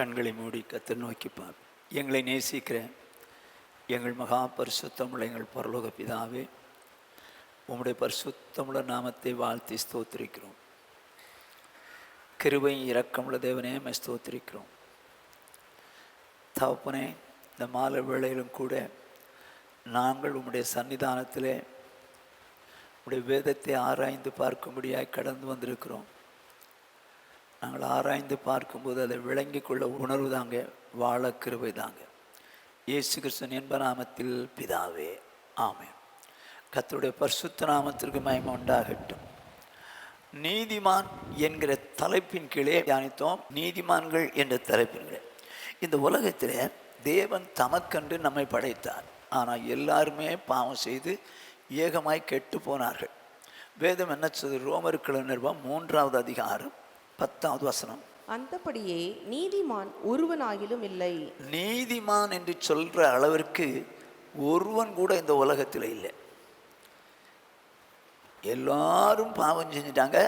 கண்களை மூடி கர்த்தர் நோக்கி பார். எங்களை நேசிக்கிற எங்கள் மகா பரிசுத்தமுள்ள எங்கள் பரலோக பிதாவே, உம்முடைய பரிசுத்தமுள்ள நாமத்தை வாழ்த்தி ஸ்தோத்திரிக்கிறோம். கிருபை இரக்கமுள்ள தேவனே மை ஸ்தோத்திரிக்கிறோம். தகப்பனே, இந்த மாலை வேளையிலும் கூட நாங்கள் உம்முடைய சன்னிதானத்திலே உம்முடைய வேதத்தை ஆராய்ந்து பார்க்கும்படியாய் கடந்து வந்திருக்கிறோம். நாங்கள் ஆராய்ந்து பார்க்கும்போது அதை விளங்கி கொள்ள உணர்வு தாங்க, வாழ கிருபை தாங்க. இயேசு கிறிஸ்துவின் என்ப நாமத்தில் பிதாவே, ஆமென். கர்த்தருடைய பரிசுத்த நாமத்திற்கு மகிமை உண்டாகட்டும். நீதிமான் என்கிற தலைப்பின் கீழே தியானித்தோம். நீதிமான்கள் என்ற தலைப்பின் கீழே இந்த உலகத்தில் தேவன் தமக்கென்று நம்மை படைத்தார். ஆனால் எல்லாருமே பாவம் செய்து ஏகமாய் கெட்டு போனார்கள். வேதம் என்ன சொல்லுது? ரோமருக்கு நிருபம் 3வது அதிகாரம் 10வது வசனம். அந்தபடியே நீதிமான் ஒருவனாகிலும் இல்லை. நீதிமான் என்று சொல்ற அளவிற்கு ஒருவன் கூட இந்த உலகத்தில் இல்லை. எல்லாரும் பாவம் செஞ்சுட்டாங்க,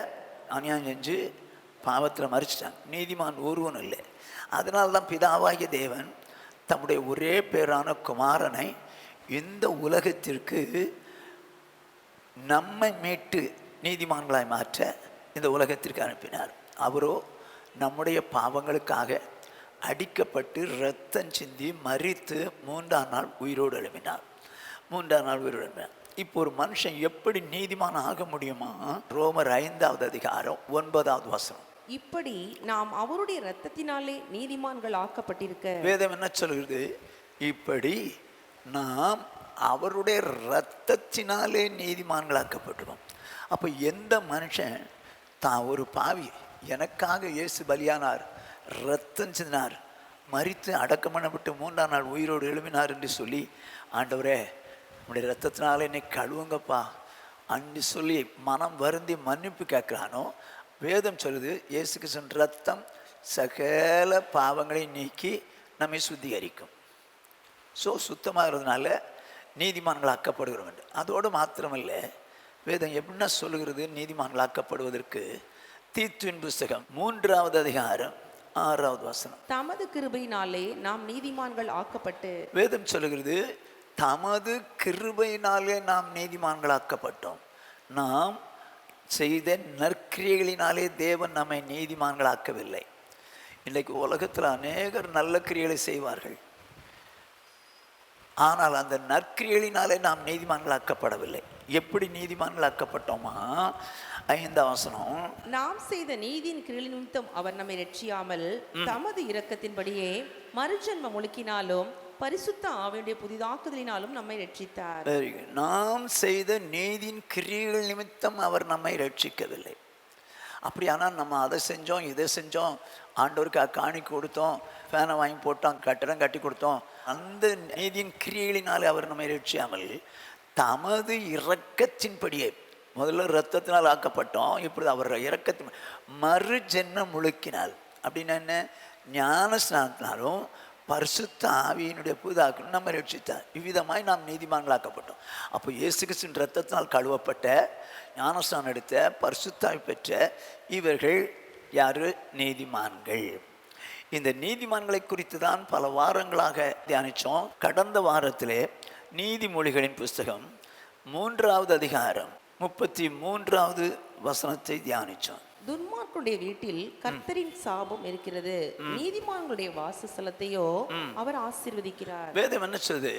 அநியாயம் செஞ்சு பாவத்தில் மறிச்சிட்டாங்க. நீதிமான் ஒருவன் இல்லை. அதனால்தான் பிதாவாகிய தேவன் தம்முடைய ஒரே பேரான குமாரனை இந்த உலகத்திற்கு நம்மை மீட்டு நீதிமான்களாய் மாற்ற இந்த உலகத்திற்கு அனுப்பினார். அவரோ நம்முடைய பாவங்களுக்காக அடிக்கப்பட்டு இரத்தம் சிந்தி மரித்து 3ஆம் நாள் உயிரோடு எழுப்பினார். 3ஆம் நாள் உயிரோடு எழுப்பினார். இப்போ ஒரு மனுஷன் எப்படி நீதிமான் ஆக முடியுமா? ரோமர் 5வது அதிகாரம் 9வது வசனம். இப்படி நாம் அவருடைய இரத்தத்தினாலே நீதிமான்கள் ஆக்கப்பட்டிருக்க. வேதம் என்ன சொல்கிறது? இப்படி நாம் அவருடைய இரத்தத்தினாலே நீதிமான்களாக்கப்பட்டிருக்கோம். அப்போ எந்த மனுஷன் தான் ஒரு பாவி, எனக்காக இயேசு பலியானார், இரத்தம் சிந்தினார், மரித்து அடக்கம் பண்ணப்பட்டு 3ஆம் நாள் உயிரோடு எழுப்பினார் என்று சொல்லி, ஆண்டவரே உங்களுடைய இரத்தத்தினால என்னை கழுவுங்கப்பா அன்று சொல்லி மனம் வருந்தி மன்னிப்பு கேட்குறானோ, வேதம் சொல்லுது இயேசு கிறிஸ்துவின் இரத்தம் சகல பாவங்களை நீக்கி நம்மை சுத்திகரிக்கும். சுத்தமாகிறதுனால நீதிமான்களாக்கப்படுகிறோம் என்று. அதோடு மாத்திரமல்ல, வேதம் எப்படின்னா சொல்லுகிறது நீதிமான்களாக்கப்படுவதற்கு? தீத்துவின் புஸ்தகம் 3வது அதிகாரம் 6வது வசனம். தமது கிருபையினாலே நாம் நீதிமான்கள் ஆக்கப்பட்டு. வேதம் சொல்லுகிறது தமது கிருபையினாலே நாம் நீதிமான்களாக்கப்பட்டோம். நாம் செய்த நற்கிரியைகளினாலே தேவன் நம்மை நீதிமான்களாக்கவில்லை. இன்றைக்கு உலகத்தில் அநேகர் நல்ல கிரியைகளை செய்வார்கள், ஆனால் அந்த நற்கிரியைகளினாலே நாம் நீதிமான்களாக்கப்படவில்லை. எப்படி நீதிமான்களாக்கப்பட்டோமா? 5ஆம் வசனம். நாம் செய்த நீதியின் கிரியை நிமித்தம் அவர் நம்மை ரட்சியாமல் தமது இரக்கத்தின்படியே மறுஜன்மம் ஒழுக்கினாலும் பரிசுத்த ஆவியுடைய புதிதாக்குதலினாலும் நம்மை ரட்சித்தார். நாம் செய்த நீதியின் கிரியைகள் நிமித்தம் அவர் நம்மை ரட்சிக்கவில்லை. அப்படியானால் நம்ம அதை செஞ்சோம் இதை செஞ்சோம், ஆண்டவருக்கு காணிக்கை கொடுத்தோம், ஃபேனை வாங்கி போட்டோம், கட்டடம் கட்டி கொடுத்தோம், அந்த நீதியின் கிரியைகளினாலே அவர் நம்மை ரட்சியாமல் தமது இரக்கத்தின்படியே, முதல்ல இரத்தத்தினால் ஆக்கப்பட்டோம், இப்படி அவர் இரக்கத்தின் மறு ஜென்மம் முழுக்கினால். அப்படின்னா என்ன? ஞான ஸ்நானத்தினாலும் பரிசுத்த ஆவியினுடைய புதாக்கணும் நம்ம ரட்சித்தார். இவ்விதமாய் நாம் நீதிமான்களாக்கப்பட்டோம். அப்போ இயேசு கிறிஸ்துவின் இரத்தத்தினால் கழுவப்பட்ட, ஞானஸ்நானம் எடுத்த, பரிசுத்தாவி பெற்ற இவர்கள் யாரு? நீதிமான்கள். இந்த நீதிமான்களை குறித்து தான் பல வாரங்களாக தியானித்தோம். கடந்த வாரத்திலே நீதிமொழிகளின் புஸ்தகம் 3வது அதிகாரம் 33வது வசனத்தை தியானித்தோம். துன்மார்க்குடைய வீட்டில் கர்த்தரின் சாபம் இருக்கிறது, நீதிமான்களுடைய வாசஸ்தலத்தையோ அவர் ஆசீர்வதிக்கிறார். வேதம் என்ன சொல்லுது?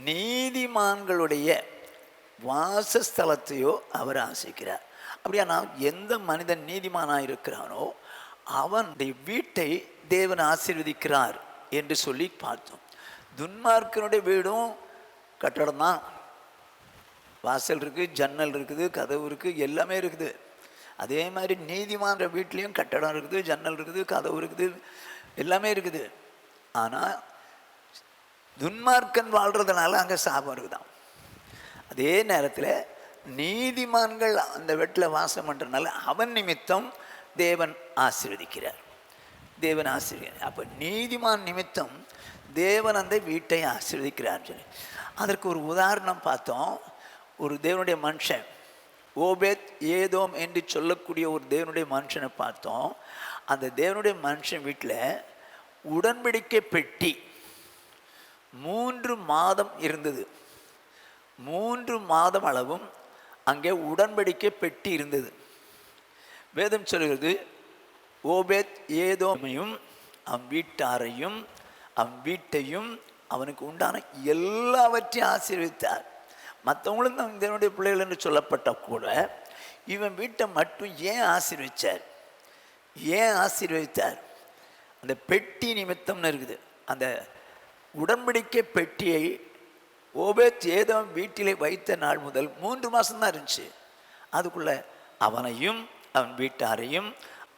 நீதிமான்களுடைய வாசஸ்தலத்தையோ அவர் ஆசிக்கிறார். அப்படியா, நான் எந்த மனிதன் நீதிமானாக இருக்கிறானோ அவனுடைய வீட்டை தேவன் ஆசீர்வதிக்கிறார் என்று சொல்லி பார்த்தோம். துன்மார்க்கனுடைய வீடும் கட்டடம் தான், வாசல் இருக்குது, ஜன்னல் இருக்குது, கதவு இருக்குது, எல்லாமே இருக்குது. அதே மாதிரி நீதிமான வீட்லேயும் கட்டடம் இருக்குது, ஜன்னல் இருக்குது, கதவு இருக்குது, எல்லாமே இருக்குது. ஆனால் துன்மார்க்கன் வாழ்கிறதுனால அங்கே சாபம் இருக்குதான். அதே நேரத்தில் நீதிமான்கள் அந்த வீட்டில் வாசம் பண்ணுறதுனால அவன் நிமித்தம் தேவன் ஆசீர்வதிக்கிறார். தேவன் ஆசீர்வதிக்கிறார். அப்போ நீதிமான் நிமித்தம் தேவன் அந்த வீட்டை ஆசீர்வதிக்கிறார் சொல்லி அதற்கு ஒரு உதாரணம் பார்த்தோம். ஒரு தேவனுடைய மனுஷன் ஓபேத் ஏதோம் என்று சொல்லக்கூடிய ஒரு தேவனுடைய மனுஷனை பார்த்தோம். அந்த தேவனுடைய மனுஷன் வீட்டில் உடன்படிக்கை பெட்டி 3 மாதம் இருந்தது. 3 மாதம் அளவும் அங்கே உடன்படிக்கை பெட்டி இருந்தது. வேதம் சொல்கிறது, ஓபேத் ஏதோமையும் அவன் வீட்டாரையும் அவன் வீட்டையும் அவனுக்கு உண்டான எல்லாவற்றையும் ஆசீர்வதித்தார். மற்றவங்களும் தான் இதனுடைய பிள்ளைகள் என்று சொல்லப்பட்ட கூட இவன் வீட்டை மட்டும் ஏன் ஆசீர்வதித்தார்? ஏன் ஆசீர்வதித்தார்? அந்த பெட்டி நிமித்தம்னு இருக்குது. அந்த உடன்படிக்கை பெட்டியை ஓபேத் ஏதோம் வீட்டிலே வைத்த நாள் முதல் 3 மாதம்தான் இருந்துச்சு. அதுக்குள்ள அவனையும் அவன் வீட்டாரையும்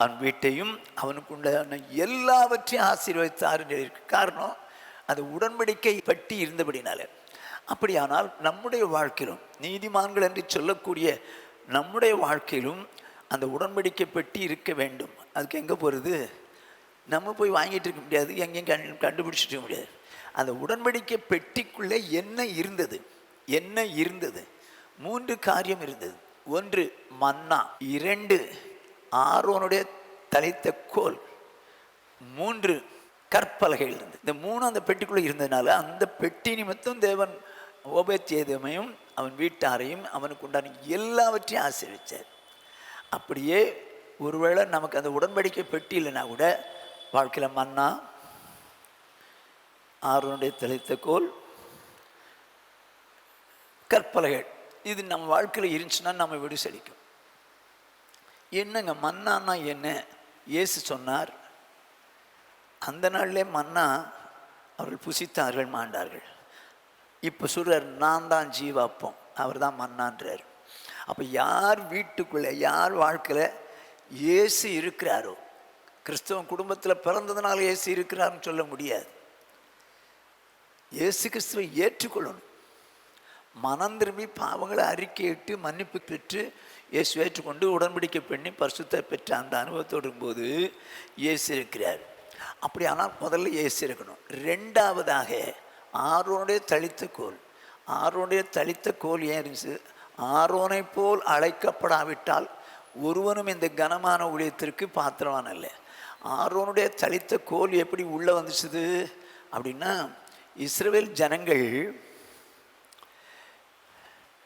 அவன் வீட்டையும் அவனுக்கு உண்டான எல்லாவற்றையும் ஆசீர்வதித்தார் என்று இருக்கு. காரணம், அது உடன்படிக்கை பெட்டி இருந்தபடினால. அப்படியானால் நம்முடைய வாழ்க்கையிலும் நீதிமான்கள் என்று சொல்லக்கூடிய நம்முடைய வாழ்க்கையிலும் அந்த உடன்படிக்கை பெட்டி இருக்க வேண்டும். அதுக்கு எங்கே போகிறது? நம்ம போய் வாங்கிட்டு இருக்க முடியாது, எங்கேயும் கண்டுபிடிச்சிட்டு இருக்க முடியாது. அந்த உடன்படிக்கை பெட்டிக்குள்ளே என்ன இருந்தது? என்ன இருந்தது? 3 காரியம் இருந்தது. 1 மன்னா, 2 ஆரோனுடைய தளித்த கோல், 3 கற்பலகைகள் இருந்தது. இந்த 3 அந்த பெட்டிக்குள்ளே இருந்ததுனால அந்த பெட்டி நிமித்தம் தேவன் ஓபேத் ஏதோமையும் அவன் வீட்டாரையும் அவனுக்கு உண்டான எல்லாவற்றையும் ஆசீர்வதித்தார். அப்படியே ஒருவேளை நமக்கு அந்த உடன்படிக்கை பெட்டி இல்லைன்னா கூட வாழ்க்கையில் மன்னா, ஆரோனுடைய தளித்த கோல், கற்பலகைகள், இது நம்ம வாழ்க்கையில் இருந்துச்சுன்னா நம்ம வீடு செழிக்கும். என்னங்க மன்னான்னா என்ன? இயேசு சொன்னார், அந்த நாளிலே மன்னா அவர்கள் புசித்தார்கள் மாண்டார்கள். இப்போ சொல்கிறார், நான் தான் ஜீவாப்பம், அவர் தான் மன்னான்றார். அப்போ யார் வீட்டுக்குள்ளே யார் வாழ்க்கையில் இயேசு இருக்கிறாரோ, கிறிஸ்தவ குடும்பத்தில் பிறந்ததுனால இயேசு இருக்கிறாருன்னு சொல்ல முடியாது. இயேசு கிறிஸ்துவை ஏற்றுக்கொள்ளணும். மனம் திரும்பி பாவங்களை அறிக்கையிட்டு மன்னிப்பு பெற்று இயேசு ஏற்றுக்கொண்டு உடன்படிக்கை பண்ணி பரிசுத்த பெற்ற அந்த அனுபவத்தோடு இருக்கும்போது இயேசு இருக்கிறார். அப்படி ஆனால் முதல்ல இயேசு இருக்கணும். 2வதாக ஆரோனுடைய தளித்த கோல். ஆரோனுடைய தளித்த கோல் ஏன் இருந்துச்சு? ஆரோனை போல் அழைக்கப்படாவிட்டால் ஒருவனும் இந்த கனமான ஊழியத்திற்கு பாத்திரவான் அல்ல. ஆரோனுடைய தளித்த கோல் எப்படி உள்ளே வந்துச்சுது அப்படின்னா, இஸ்ரவேல் ஜனங்கள்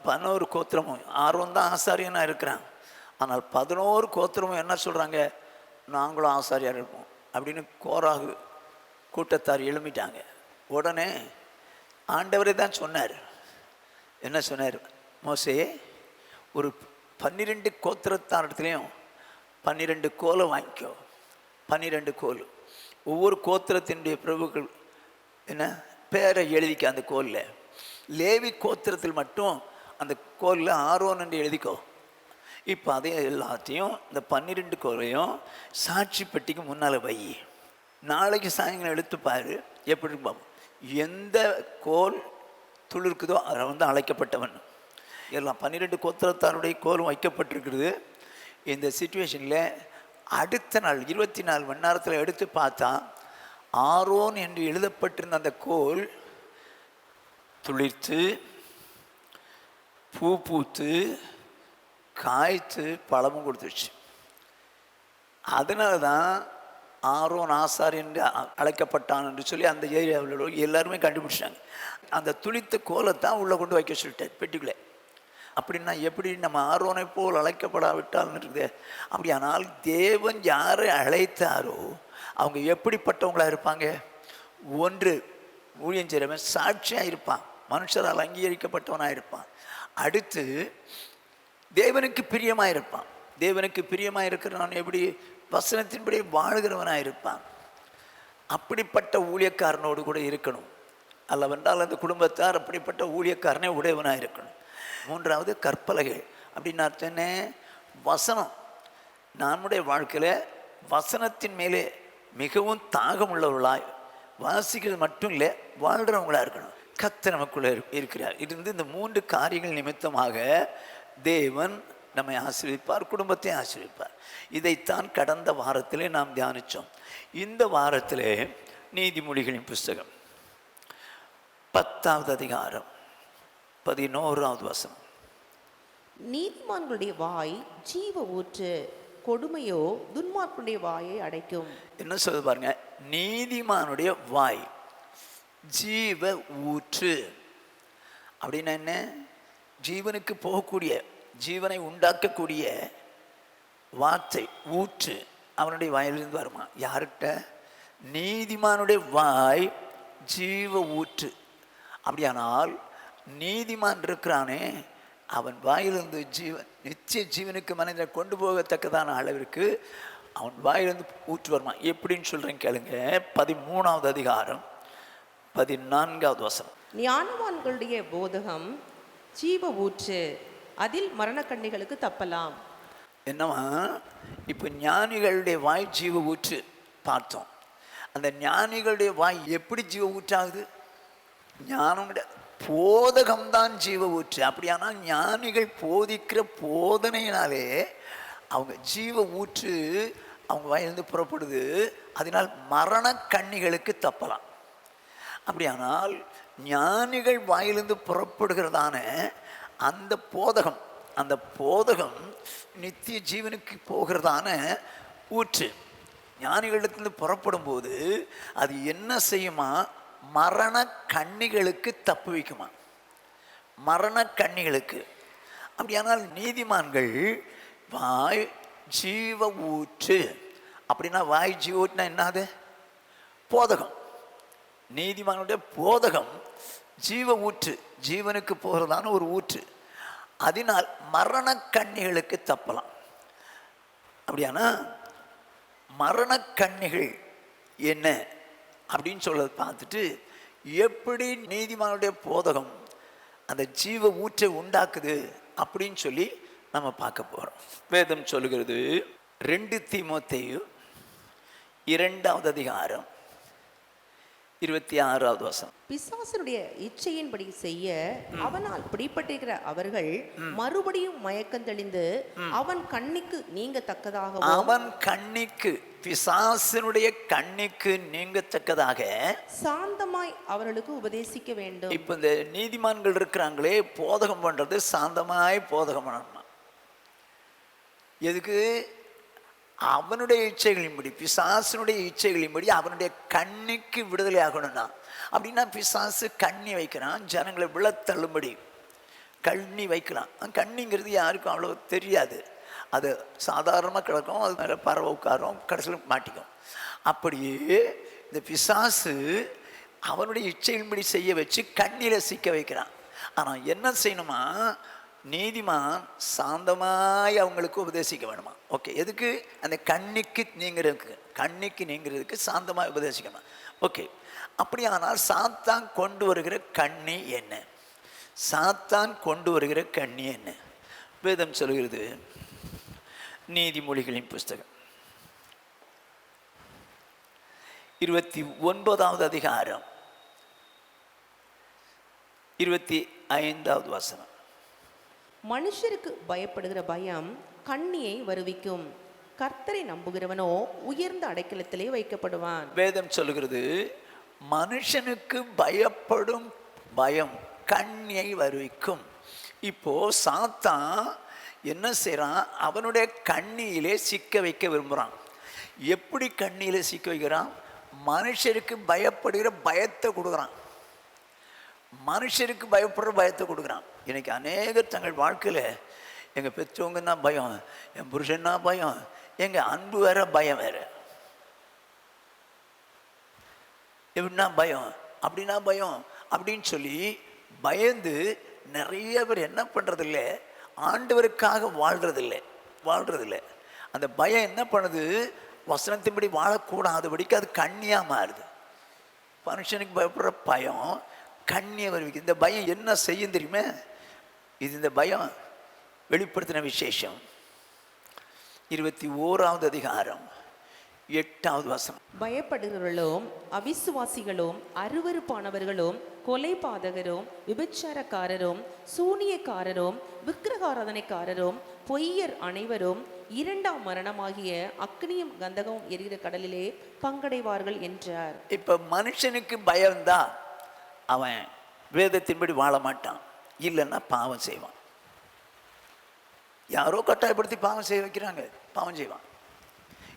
11 கோத்திரமும், ஆரோன் தான் ஆசாரியனாக இருக்கிறான், ஆனால் 11 கோத்திரமும் என்ன சொல்கிறாங்க? நாங்களும் ஆசாரியாக இருப்போம் அப்படின்னு கோராகு கூட்டத்தார் எழுமிட்டாங்க. உடனே ஆண்டவரே தான் சொன்னார். என்ன சொன்னார்? மோசே, ஒரு 12 கோத்திரத்தாரிடத்துலையும் 12 கோலை வாங்கிக்கோ. 12 கோல், ஒவ்வொரு கோத்திரத்தினுடைய பிரபுக்கள் என்ன பேரை எழுதிக்க அந்த கோலில். லேவி கோத்திரத்தில் மட்டும் அந்த கோலில் ஆரோன் என்று எழுதிக்கோ. இப்போ அதே எல்லாத்தையும் இந்த 12 கோலையும் சாட்சி பெட்டிக்கு முன்னால் வை. நாளைக்கு சாயங்காலம் எடுத்துப்பார், எப்படி பார்ப்போம். எந்த கோல் துளிர்க்குதோ அதில் வந்து அழைக்கப்பட்டவன். எல்லாம் 12 கோத்திரத்தாருடைய கோலும் வைக்கப்பட்டிருக்கிறது. இந்த சிச்சுவேஷனில் அடுத்த நாள் 24 மணி நேரத்தில் எடுத்து பார்த்தா ஆரோன் என்று எழுதப்பட்டிருந்த அந்த கோல் துளிர்த்து பூ பூத்து காய்த்து பழமும் கொடுத்துருச்சு. அதனால தான் ஆரோன் ஆசார் என்று அழைக்கப்பட்டான் என்று சொல்லி அந்த ஏரியாவில் எல்லாருமே கண்டுபிடிச்சாங்க. அந்த துளித்த கோலத்தான் உள்ளே கொண்டு வைக்க சொல்லிட்டார் பெட்டிக்குள்ளே. அப்படின்னா எப்படி நம்ம ஆரோனை போல் அழைக்கப்படாவிட்டால் இருக்குது? அப்படியானால் தேவன் யாரை அழைத்தாரோ அவங்க எப்படிப்பட்டவங்களாக இருப்பாங்க? 1 ஊழியம் செய்கிறவன் சாட்சியாக இருப்பான், மனுஷரால் அங்கீகரிக்கப்பட்டவனாக இருப்பான். அடுத்து தேவனுக்கு பிரியமாக இருப்பான். தேவனுக்கு பிரியமாக இருக்கிறவன் எப்படி? வசனத்தின்படி வாழ்கிறவனாக இருப்பான். அப்படிப்பட்ட ஊழியக்காரனோடு கூட இருக்கணும். அல்லவென்றால் அந்த குடும்பத்தார் அப்படிப்பட்ட ஊழியக்காரனே உடையவனாக இருக்கணும். 3வது கற்பலகை. அப்படின்னா என்ன? வசனம். நம்முடைய வாழ்க்கையில் வசனத்தின் மேலே மிகவும் தாகம் உள்ளவர்களாய் வாசிக்கிறது மட்டும் இல்லை, வாழ்கிறவங்களாக இருக்கணும். கர்த்தர் நமக்குள்ளே இருக்கிறார். இருந்து இந்த 3 காரியங்கள் நிமித்தமாக தேவன் நம்மை ஆசீர்வதிப்பார், குடும்பத்தை ஆசீர்வதிப்பார். இதைத்தான் கடந்த வாரத்திலே நாம் தியானித்தோம். இந்த வாரத்திலே நீதிமொழிகளின் புஸ்தகம் 10வது அதிகாரம் 11வது வசனம். நீதிமான்களுடைய வாய் ஜீவ ஊற்று, கொடுமையோ துன்மார்க்கனுடைய வாயை அடைக்கும். என்ன சொல்லுது பாருங்க, நீதிமானுடைய வாய் ஜீவ ஊற்று. அப்படின்னா என்ன? ஜீவனுக்கு போகக்கூடிய, ஜீவனை உண்டாக்கக்கூடிய வார்த்தை ஊற்று அவனுடைய வாயிலிருந்து வருமா? யார்கிட்ட? நீதிமானுடைய வாய் ஜீவ ஊற்று. அப்படியானால் நீதிமான் இருக்கிறானே, அவன் வாயிலிருந்து ஜீவன், நித்திய ஜீவனுக்கு மனிதனை கொண்டு போகத்தக்கதான அளவிற்கு அவன் வாயிலிருந்து ஊற்று வருமா? எப்படின்னு சொல்றேன் கேளுங்க. 13வது அதிகாரம் 14வது வசனம். ஞானவான்களுடைய போதகம் ஜீவ ஊற்று, அதில் மரணக்கண்ணிகளுக்கு தப்பலாம். என்னவா? இப்போ ஞானிகளுடைய வாய் ஜீவ ஊற்று பார்த்தோம். அந்த ஞானிகளுடைய வாய் எப்படி ஜீவ ஊற்றாகுது? ஞானம் போதகம்தான் ஜீவ ஊற்று. அப்படியானா ஞானிகள் போதிக்கிற போதனையினாலே அவங்க ஜீவ ஊற்று அவங்க வாயிலிருந்து புறப்படுது. அதனால் மரண கண்ணிகளுக்கு தப்பலாம். அப்படியானால் ஞானிகள் வாயிலிருந்து புறப்படுகிறதான அந்த போதகம், அந்த போதகம் நித்திய ஜீவனுக்கு போகிறதான ஊற்று ஞானிகளிடத்திலிருந்து புறப்படும் போது அது என்ன செய்யுமா? மரண கண்ணிகளுக்கு தப்பு வைக்குமா? மரண கண்ணிகளுக்கு. அப்படியானால் நீதிமான்கள் வாய் ஜீவ ஊற்று. அப்படின்னா வாய் ஜீவ ஊற்றுனா என்னது? போதகம். நீதிமானுடைய போதகம் ஜீவ ஊற்று, ஜீவனுக்கு போகிறதான ஒரு ஊற்று. அதனால் மரண கண்ணிகளுக்கு தப்பலாம். அப்படியானா மரண கண்ணிகள் என்ன அப்படின்னு சொல்றதை பார்த்துட்டு, எப்படி நீதிமானுடைய போதகம் அந்த ஜீவ ஊற்றை உண்டாக்குது அப்படின்னு சொல்லி நம்ம பார்க்க போறோம். வேதம் சொல்லுகிறது 2 தீமோத்தேயு 2வது அதிகாரம் 26வது வசனம். பிசாசனுடைய இச்சையின்படி செய்ய அவனால் பிடிபட்டிருக்கிற அவர்கள் மறுபடியும் மயக்கம் தெளிந்து அவன் கண்ணிக்கு நீங்கத்தக்கதாக, அவன் கண்ணிக்கு, பிசாசனுடைய கண்ணிக்கு நீங்கத்தக்கதாக சாந்தமாய் அவர்களுக்கு உபதேசிக்க வேண்டும். இப்ப இந்த நீதிமான்கள் இருக்கிறாங்களே, போதகம் பண்றது சாந்தமாய் போதகம் பண்ணணுமா? எதுக்கு? அவனுடைய இச்சைகளின்படி, பிசாசனுடைய இச்சைகளின்படி அவனுடைய கண்ணிக்கு விடுதலை ஆகணும்னா. அப்படின்னா பிசாசு கண்ணி வைக்கிறான், ஜனங்களை விழத்தள்ளும்படி கண்ணி வைக்கலாம். கண்ணிங்கிறது யாருக்கும் அவ்வளோ தெரியாது. அது சாதாரணமாக கிடக்கும், அது மேலே பறவை உட்காரும், கடைசியில் மாட்டிக்கும். அப்படியே இந்த பிசாசு அவனுடைய இச்சைகளின்படி செய்ய வச்சு கண்ணியில் சிக்க வைக்கிறான். ஆனால் என்ன செய்யணுமா? நீதிமான் சாந்தமாய் அவங்களுக்கு உபதேசிக்க வேணுமா? ஓகே, எதுக்கு? அந்த கண்ணிக்கு நீங்கிறதுக்கு, கண்ணிக்கு நீங்கிறதுக்கு சாந்தமாய் உபதேசிக்கணும். ஓகே, அப்படியானால் சாத்தான் கொண்டு வருகிற கண்ணி என்ன? சாத்தான் கொண்டு வருகிற கண்ணி என்ன? வேதம் சொல்கிறது, நீதிமொழிகளின் புஸ்தகம் 29வது அதிகாரம் 25வது வசனம். மனுஷருக்கு பயப்படுகிற பயம் கண்ணியை வருவிக்கும், கர்த்தரை நம்புகிறவனோ உயர்ந்த அடைக்கலத்திலே வைக்கப்படுவான். வேதம் சொல்லுகிறது, மனுஷனுக்கு பயப்படும் பயம் கண்ணியை வருவிக்கும். இப்போ சாத்தான் என்ன செய்யறான்? அவனுடைய கண்ணியிலே சிக்க வைக்க விரும்புகிறான். எப்படி கண்ணியிலே சிக்க வைக்கிறான்? மனுஷருக்கு பயப்படுகிற பயத்தை கொடுக்குறான். மனுஷருக்கு பயப்படுற பயத்தை கொடுக்குறான். இன்னைக்கு அநேகர் தங்கள் வாழ்க்கையில் எங்கள் பெற்றவங்கன்னா பயம், என் புருஷன்னா பயம், எங்கள் அன்பு வேற பயம் வேற. எப்படின்னா பயம், அப்படின்னா பயம் அப்படின்னு சொல்லி பயந்து நிறைய பேர் என்ன பண்ணுறதில்ல? ஆண்டவருக்காக வாழ்றதில்லை. அந்த பயம் என்ன பண்ணுது? வசனத்தின்படி வாழக்கூடாதபடிக்கு அது கண்ணியாக மாறுது. மனுஷனுக்கு பயப்படுற பயம் கண்ணியை வருவிக்கு. இந்த பயம் என்ன செய்யும் தெரியுமா? இது இந்த பயம் வெளிப்படுத்தின விசேஷம் 21வது அதிகாரம் 8வது வசனம். பயப்படுகிறவர்களும் அவிசுவாசிகளும் அருவருப்பானவர்களும் கொலைபாதகரும் விபச்சாரக்காரரும் சூனியக்காரரும் விக்கிரகாராதனைக்காரரும் பொய்யர் அனைவரும் 2ஆம் மரணமாகிய அக்னியும் கந்தகமும் எரிகிற கடலிலே பங்கடைவார்கள் என்றார். இப்ப மனுஷனுக்கு பயம்தான் அவன் வேதத்தின்படி வாழ மாட்டான், இல்லைன்னா பாவம் செய்வான். யாரோ கட்டாயப்படுத்தி பாவம் செய்ய வைக்கிறாங்க. பாவம் செய்வான்.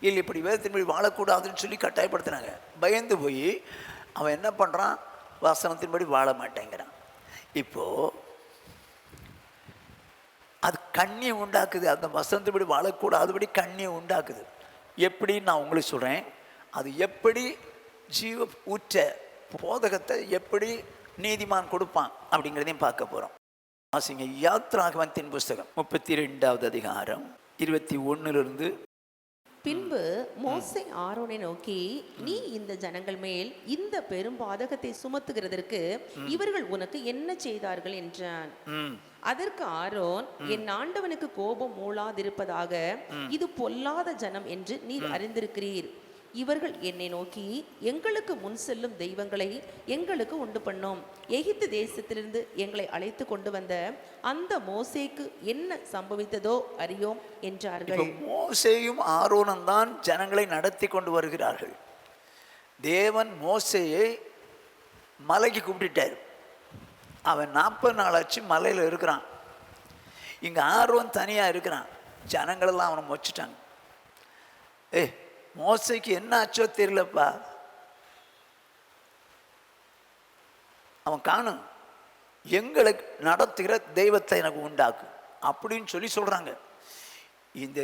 இல்லை இப்படி வேதத்தின்படி வாழக்கூடாதுன்னு சொல்லி கட்டாயப்படுத்துனாங்க. பயந்து போய் அவன் என்ன பண்ணுறான், வசனத்தின்படி வாழ மாட்டேங்கிறான். இப்போது அது கண்ணியை உண்டாக்குது. அந்த வசனத்தின்படி வாழக்கூடாதுபடி கண்ணியை உண்டாக்குது. எப்படின்னு நான் உங்களுக்கு சொல்கிறேன். அது எப்படி ஜீவ ஊற்ற போதகத்தை எப்படி நீதிமான் கொடுப்பான் அப்படிங்கிறதையும் பார்க்க போகிறோம். வாசிங்க யாத்ராகமத்தின் புஸ்தகம் 32வது அதிகாரம் 21 பின்பு மோசே ஆரோனை நோக்கி, நீ இந்த ஜனங்கள் மேல் இந்த பெரும் பாதகத்தை சுமத்துகிறதற்கு இவர்கள் உனக்கு என்ன செய்தார்கள் என்றான். அதற்கு ஆரோன், என் ஆண்டவனுக்கு கோபம் மூளாதிருப்பதாக இது பொல்லாத ஜனம் என்று நீர் அறிந்திருக்கிறீர். இவர்கள் என்னை நோக்கி, எங்களுக்கு முன் செல்லும் தெய்வங்களை எங்களுக்கு உண்டு பண்ணோம், எகிப்து தேசத்திலிருந்து எங்களை அழைத்து கொண்டு வந்த அந்த மோசேக்கு என்ன சம்பவித்ததோ அறியோம் என்றார்கள். மோசேயும் ஆரோனும் தான் ஜனங்களை நடத்தி கொண்டு வருகிறார்கள். தேவன் மோசேயை மலைக்கு கூப்பிட்டுட்டார். அவன் 40 நாள் ஆச்சு மலையில் இருக்கிறான். இங்கே ஆரோன் தனியாக இருக்கிறான். ஜனங்களெல்லாம் அவனை மொச்சிட்டாங்க. மோசைக்கு என்ன ஆச்சோ தெரியலப்பா, அவன் காணும், எங்களுக்கு நடத்துகிற தெய்வத்தை எனக்கு உண்டாக்கு அப்படின்னு சொல்லி சொல்கிறாங்க. இந்த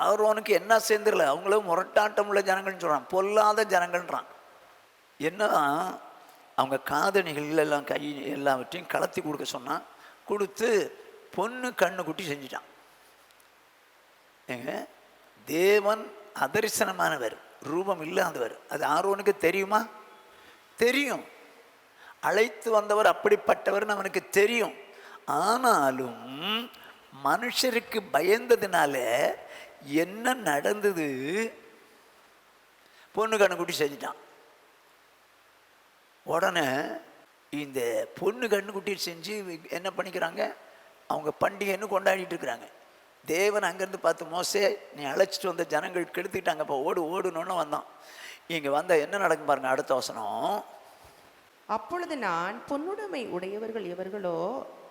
ஆரோனுக்கு என்ன சேர்ந்துடல, அவங்களும் முரட்டாட்டம் உள்ள ஜனங்கள்னு சொல்கிறான், பொல்லாத ஜனங்கள்ன்றான். என்ன, அவங்க காதணிகள் எல்லாம் கை எல்லாவற்றையும் கலத்தி கொடுக்க சொன்னான். கொடுத்து பொண்ணு கண்ணு குட்டி செஞ்சிட்டான். ஏங்க, தேவன் அதரிசனமானவர், ரூபம் இல்லாதவர். அது ஆரோனுக்கு தெரியுமா? தெரியும். அழைத்து வந்தவர் அப்படிப்பட்டவர்னு அவனுக்கு தெரியும். ஆனாலும் மனுஷருக்கு பயந்ததுனால என்ன நடந்தது, பொண்ணு கண்ணுக்குட்டி செஞ்சிட்டான். உடனே இந்த பொண்ணு கண்ணுக்குட்டி செஞ்சு என்ன பண்ணிக்கிறாங்க, அவங்க பண்டிகைன்னு கொண்டாடிட்டு இருக்கிறாங்க. தேவன் அங்கேருந்து பார்த்து, மோசே நீ அழைச்சிட்டு வந்த ஜனங்கள் கெடுத்துக்கிட்டாங்க, இப்போ ஓடுன்னு வந்தான். இங்கே வந்த என்ன நடக்கும் பாருங்க, அடுத்த வசனம். அப்பொழுது நான், பொன்னுடைமை உடையவர்கள் எவர்களோ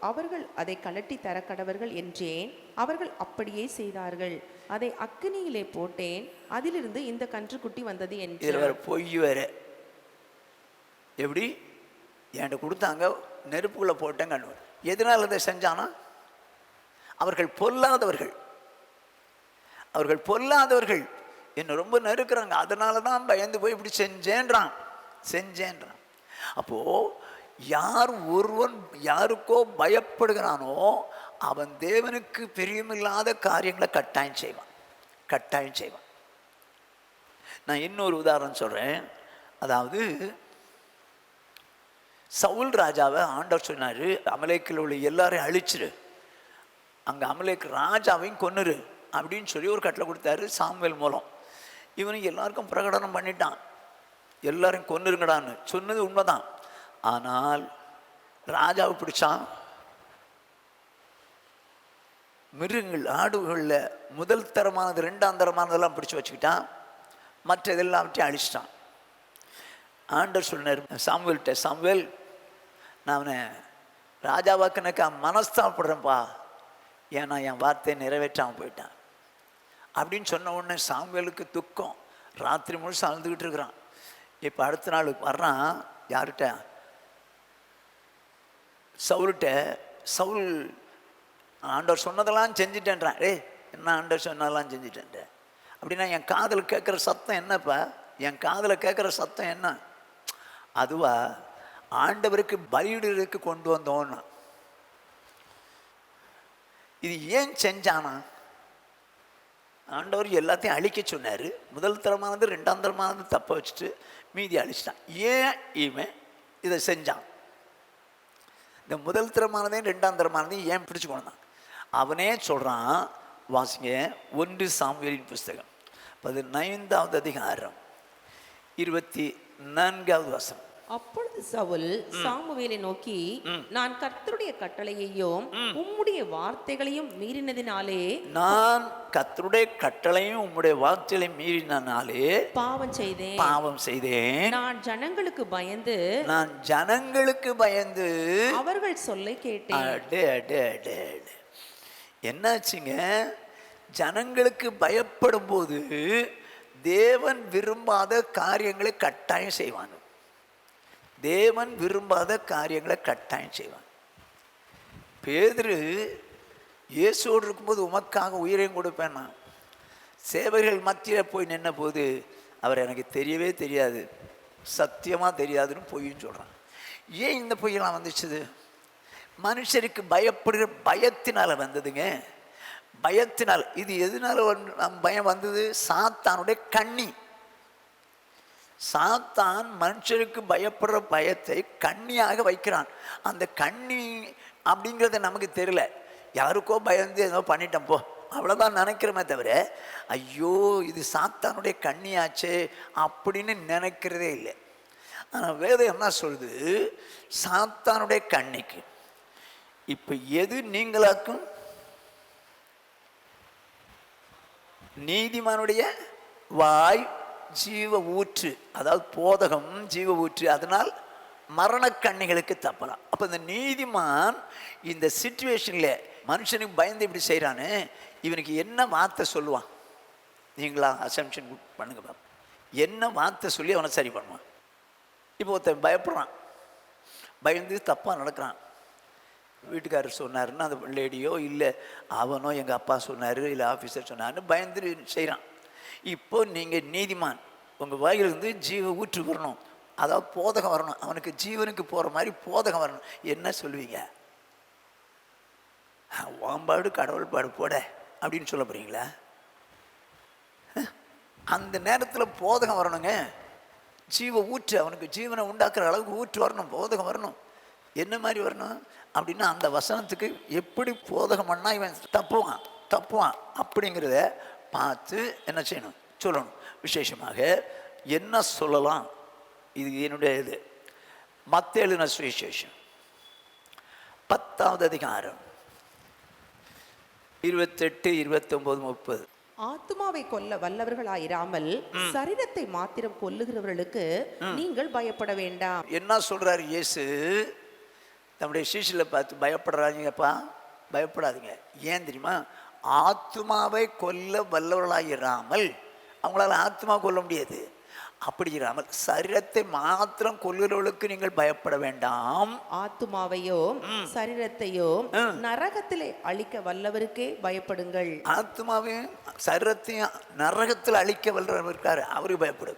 அவர்கள் அதை கலட்டி தர கடவர்கள் என்றேன். அவர்கள் அப்படியே செய்தார்கள். அதை அக்கினியிலே போட்டேன், அதிலிருந்து இந்த கன்றுக்குட்டி வந்தது என்று. வேற பொய் வேற. எப்படி என்கிட்ட கொடுத்தாங்க, நெருப்புக்குள்ளே போட்டேன் கண்ணு. எதனால் அதை செஞ்சானா? அவர்கள் பொல்லாதவர்கள், அவர்கள் பொல்லாதவர்கள், என்னை ரொம்ப நெருக்கிறாங்க, அதனால தான் பயந்து போய் இப்படி செஞ்சேன்றான். அப்போ யார் ஒருவன் யாருக்கோ பயப்படுகிறானோ அவன் தேவனுக்கு பிரியமில்லாத காரியங்களை கட்டாயம் செய்வான். நான் இன்னொரு உதாரணம் சொல்றேன். அதாவது சவுல் ராஜாவை ஆண்டவர் சொன்னார், அமலேக்கில் உள்ள எல்லாரையும் அழிச்சிரு, அங்கே அமலேக்கு ராஜாவையும் கொன்னுரு அப்படின்னு சொல்லி ஒரு கட்டளை கொடுத்தாரு சாமுவேல் மூலம். இவனுக்கு எல்லாருக்கும் பிரகடனம் பண்ணிட்டான், எல்லாரையும் கொன்னுருங்கடான்னு சொன்னது உண்மைதான். ஆனால் ராஜாவை பிடிச்சான். மிருகங்கள் ஆடுகளில் முதல் தரமானது 2ஆம் தரமானதெல்லாம் பிடிச்சி வச்சுக்கிட்டான், மற்ற இதெல்லாவற்றையும் அழிச்சிட்டான். ஆண்டவர் சொன்னார் சாமுவேல்கிட்ட, சாமுவேல் நான் அவனை ராஜாவாக்குனக்கா மனஸ்தாபப்படுறேன்ப்பா, ஏன்னா என் வார்த்தையை நிறைவேற்றாமல் போயிட்டான் அப்படின்னு சொன்ன உடனே சாமுவேலுக்கு துக்கம். ராத்திரி முழுசு அழுதுகிட்டு இருக்கிறான். இப்போ அடுத்த நாள் வர்றான் யார்கிட்ட, சவுல்கிட்ட. சவுல், ஆண்டவர் சொன்னதெல்லாம் செஞ்சுட்டேன்றான். என்ன ஆண்டவர் சொன்னதெல்லாம் செஞ்சுட்டேன் அப்படின்னா என் காதில் கேட்குற சத்தம் என்னப்பா, என் காதில் கேட்குற சத்தம் என்ன? அதுவா, ஆண்டவருக்கு பலியிடுறதுக்கு கொண்டு வந்தோன்னா. இது ஏன் செஞ்சானா? ஆண்டவர் எல்லாத்தையும் அழிக்க சொன்னார். முதல் தரமானது 2ஆம் தரமானது தப்ப வச்சுட்டு மீதி அழிச்சிட்டான். ஏன் இவன் இதை செஞ்சான்? இந்த முதல் தரமானதையும் 2ஆம் தரமானதையும் ஏன் பிடிச்சு கொண்டான்? அவனே சொல்கிறான். வாசிங்க 1 சாமுவேலின் புஸ்தகம் 15வது அதிகாரம் 24வது வசனம். அப்பொழுது சவுல் சாமுவேலை நோக்கி, நான் கர்த்தருடைய கட்டளையையும் உம்முடைய வார்த்தைகளையும் மீறினதினாலே, நான் கர்த்தருடைய கட்டளையும் உம்முடைய வார்த்தைகளையும் மீறினாலே பாவம் செய்தேன். நான் ஜனங்களுக்கு பயந்து அவர்கள் சொல்லை கேட்டேன். என்னாச்சுங்க? ஜனங்களுக்கு பயப்படும் போது தேவன் விரும்பாத காரியங்களை கட்டாயம் செய்வாங்க. தேவன் விரும்பாத காரியங்களை கட்டாயம் செய்வாங்க. பேதுரு இயேசுவோடு இருக்கும்போது உமக்காக உயிரையும் கொடுப்பேன் நான். சேவர்கள் மத்தியில் போய் நின்ன போது அவர் எனக்கு தெரியவே தெரியாது, சத்தியமாக தெரியாதுன்னு பொய்ன்னு சொல்கிறான். ஏன் இந்த பொய்யெல்லாம் வந்துச்சுது? மனுஷருக்கு பயப்படுகிற பயத்தினால் வந்ததுங்க. பயத்தினால். இது எதனால பயம் வந்தது? சாத்தானுடைய கண்ணி. சாத்தான் மனுஷருக்கு பயப்படுற பயத்தை கண்ணியாக வைக்கிறான். அந்த கண்ணி அப்படிங்கிறத நமக்கு தெரியல. யாருக்கோ பயந்து ஏதோ பண்ணிட்டோம் போ, அவ்வளோதான் நினைக்கிறோமே தவிர ஐயோ இது சாத்தானுடைய கண்ணியாச்சே அப்படின்னு நினைக்கிறதே இல்லை. ஆனால் வேதம் என்ன சொல்லுது? சாத்தானுடைய கண்ணிக்கு இப்போ எது நீங்களாக்கும்? நீதிமானுடைய வாய் ஜீவ ஊற்று, அதாவது போதகம் ஜீவ ஊற்று, அதனால் மரணக்கண்ணிகளுக்கு தப்பலாம். அப்போ இந்த நீதிமான் இந்த சிச்சுவேஷனில் மனுஷனுக்கு பயந்து இப்படி செய்கிறான்னு இவனுக்கு என்ன வார்த்தை சொல்லுவான்? நீங்களா அசம்ஷன் பண்ணுங்க பாப்பா. என்ன வார்த்தை சொல்லி அவனை சரி பண்ணுவான்? இப்போ ஒருத்தன் பயப்படுறான், பயந்து தப்பாக நடக்கிறான். வீட்டுக்காரர் சொன்னாருன்னா அந்த லேடியோ இல்லை அவனோ எங்கள் அப்பா சொன்னார் இல்லை ஆஃபீஸர் சொன்னார்னு பயந்து செய்கிறான். இப்போ நீங்கள் நீதிமான், உங்கள் வாயிலிருந்து ஜீவ ஊற்று வரணும், அதாவது போதகம் வரணும், அவனுக்கு ஜீவனுக்கு போகிற மாதிரி போதகம் வரணும். என்ன சொல்லுவீங்க? வாம்பாடு கடவுள் பாடு போட அப்படின்னு சொல்ல போகிறீங்களா? அந்த நேரத்தில் போதகம் வரணுங்க. ஜீவ ஊற்று, அவனுக்கு ஜீவனை உண்டாக்குற அளவுக்கு ஊற்று வரணும், போதகம் வரணும். என்ன மாதிரி வரணும் அப்படின்னா அந்த வசனத்துக்கு எப்படி போதகம் பண்ணால் இவன் தப்புவான் அப்படிங்கிறத பார்த்து என்ன செய்யணும், சொல்லணும். விசேஷமாக என்ன சொல்லலாம்? இது என்னுடைய இது மத்தேயு எழுதின சுவிசேஷம் 10வது அதிகாரம் 28, 29, 30. ஆத்துமாவை கொல்ல வல்லவர்களாயிராமல் சரீரத்தை மாத்திரம் கொல்லுகிறவர்களுக்கு நீங்கள் பயப்பட வேண்டாம். என்ன சொல்றாரு இயேசு? நம்முடைய சீஷில பார்த்து பயப்படுறாங்கப்பா, பயப்படாதீங்க. ஏன் தெரியுமா? ஆத்துமாவை கொல்ல வல்லவர்களாயிராமல், அவங்களால ஆத்மா கொல்ல முடியாது. அப்படி இராமல் சரீரத்தை மாத்திரம் கொல்லுகிறவர்களுக்கு நீங்கள் பயப்பட வேண்டாம். ஆத்துமாவையோ சரீரத்தையோ நரகத்திலே அழிக்க வல்லவருக்கே பயப்படுங்கள். ஆத்மாவையும் சரீரத்தையும் நரகத்தில் அழிக்க வல்லவர் இருக்காரு, அவருக்கு பயப்படு.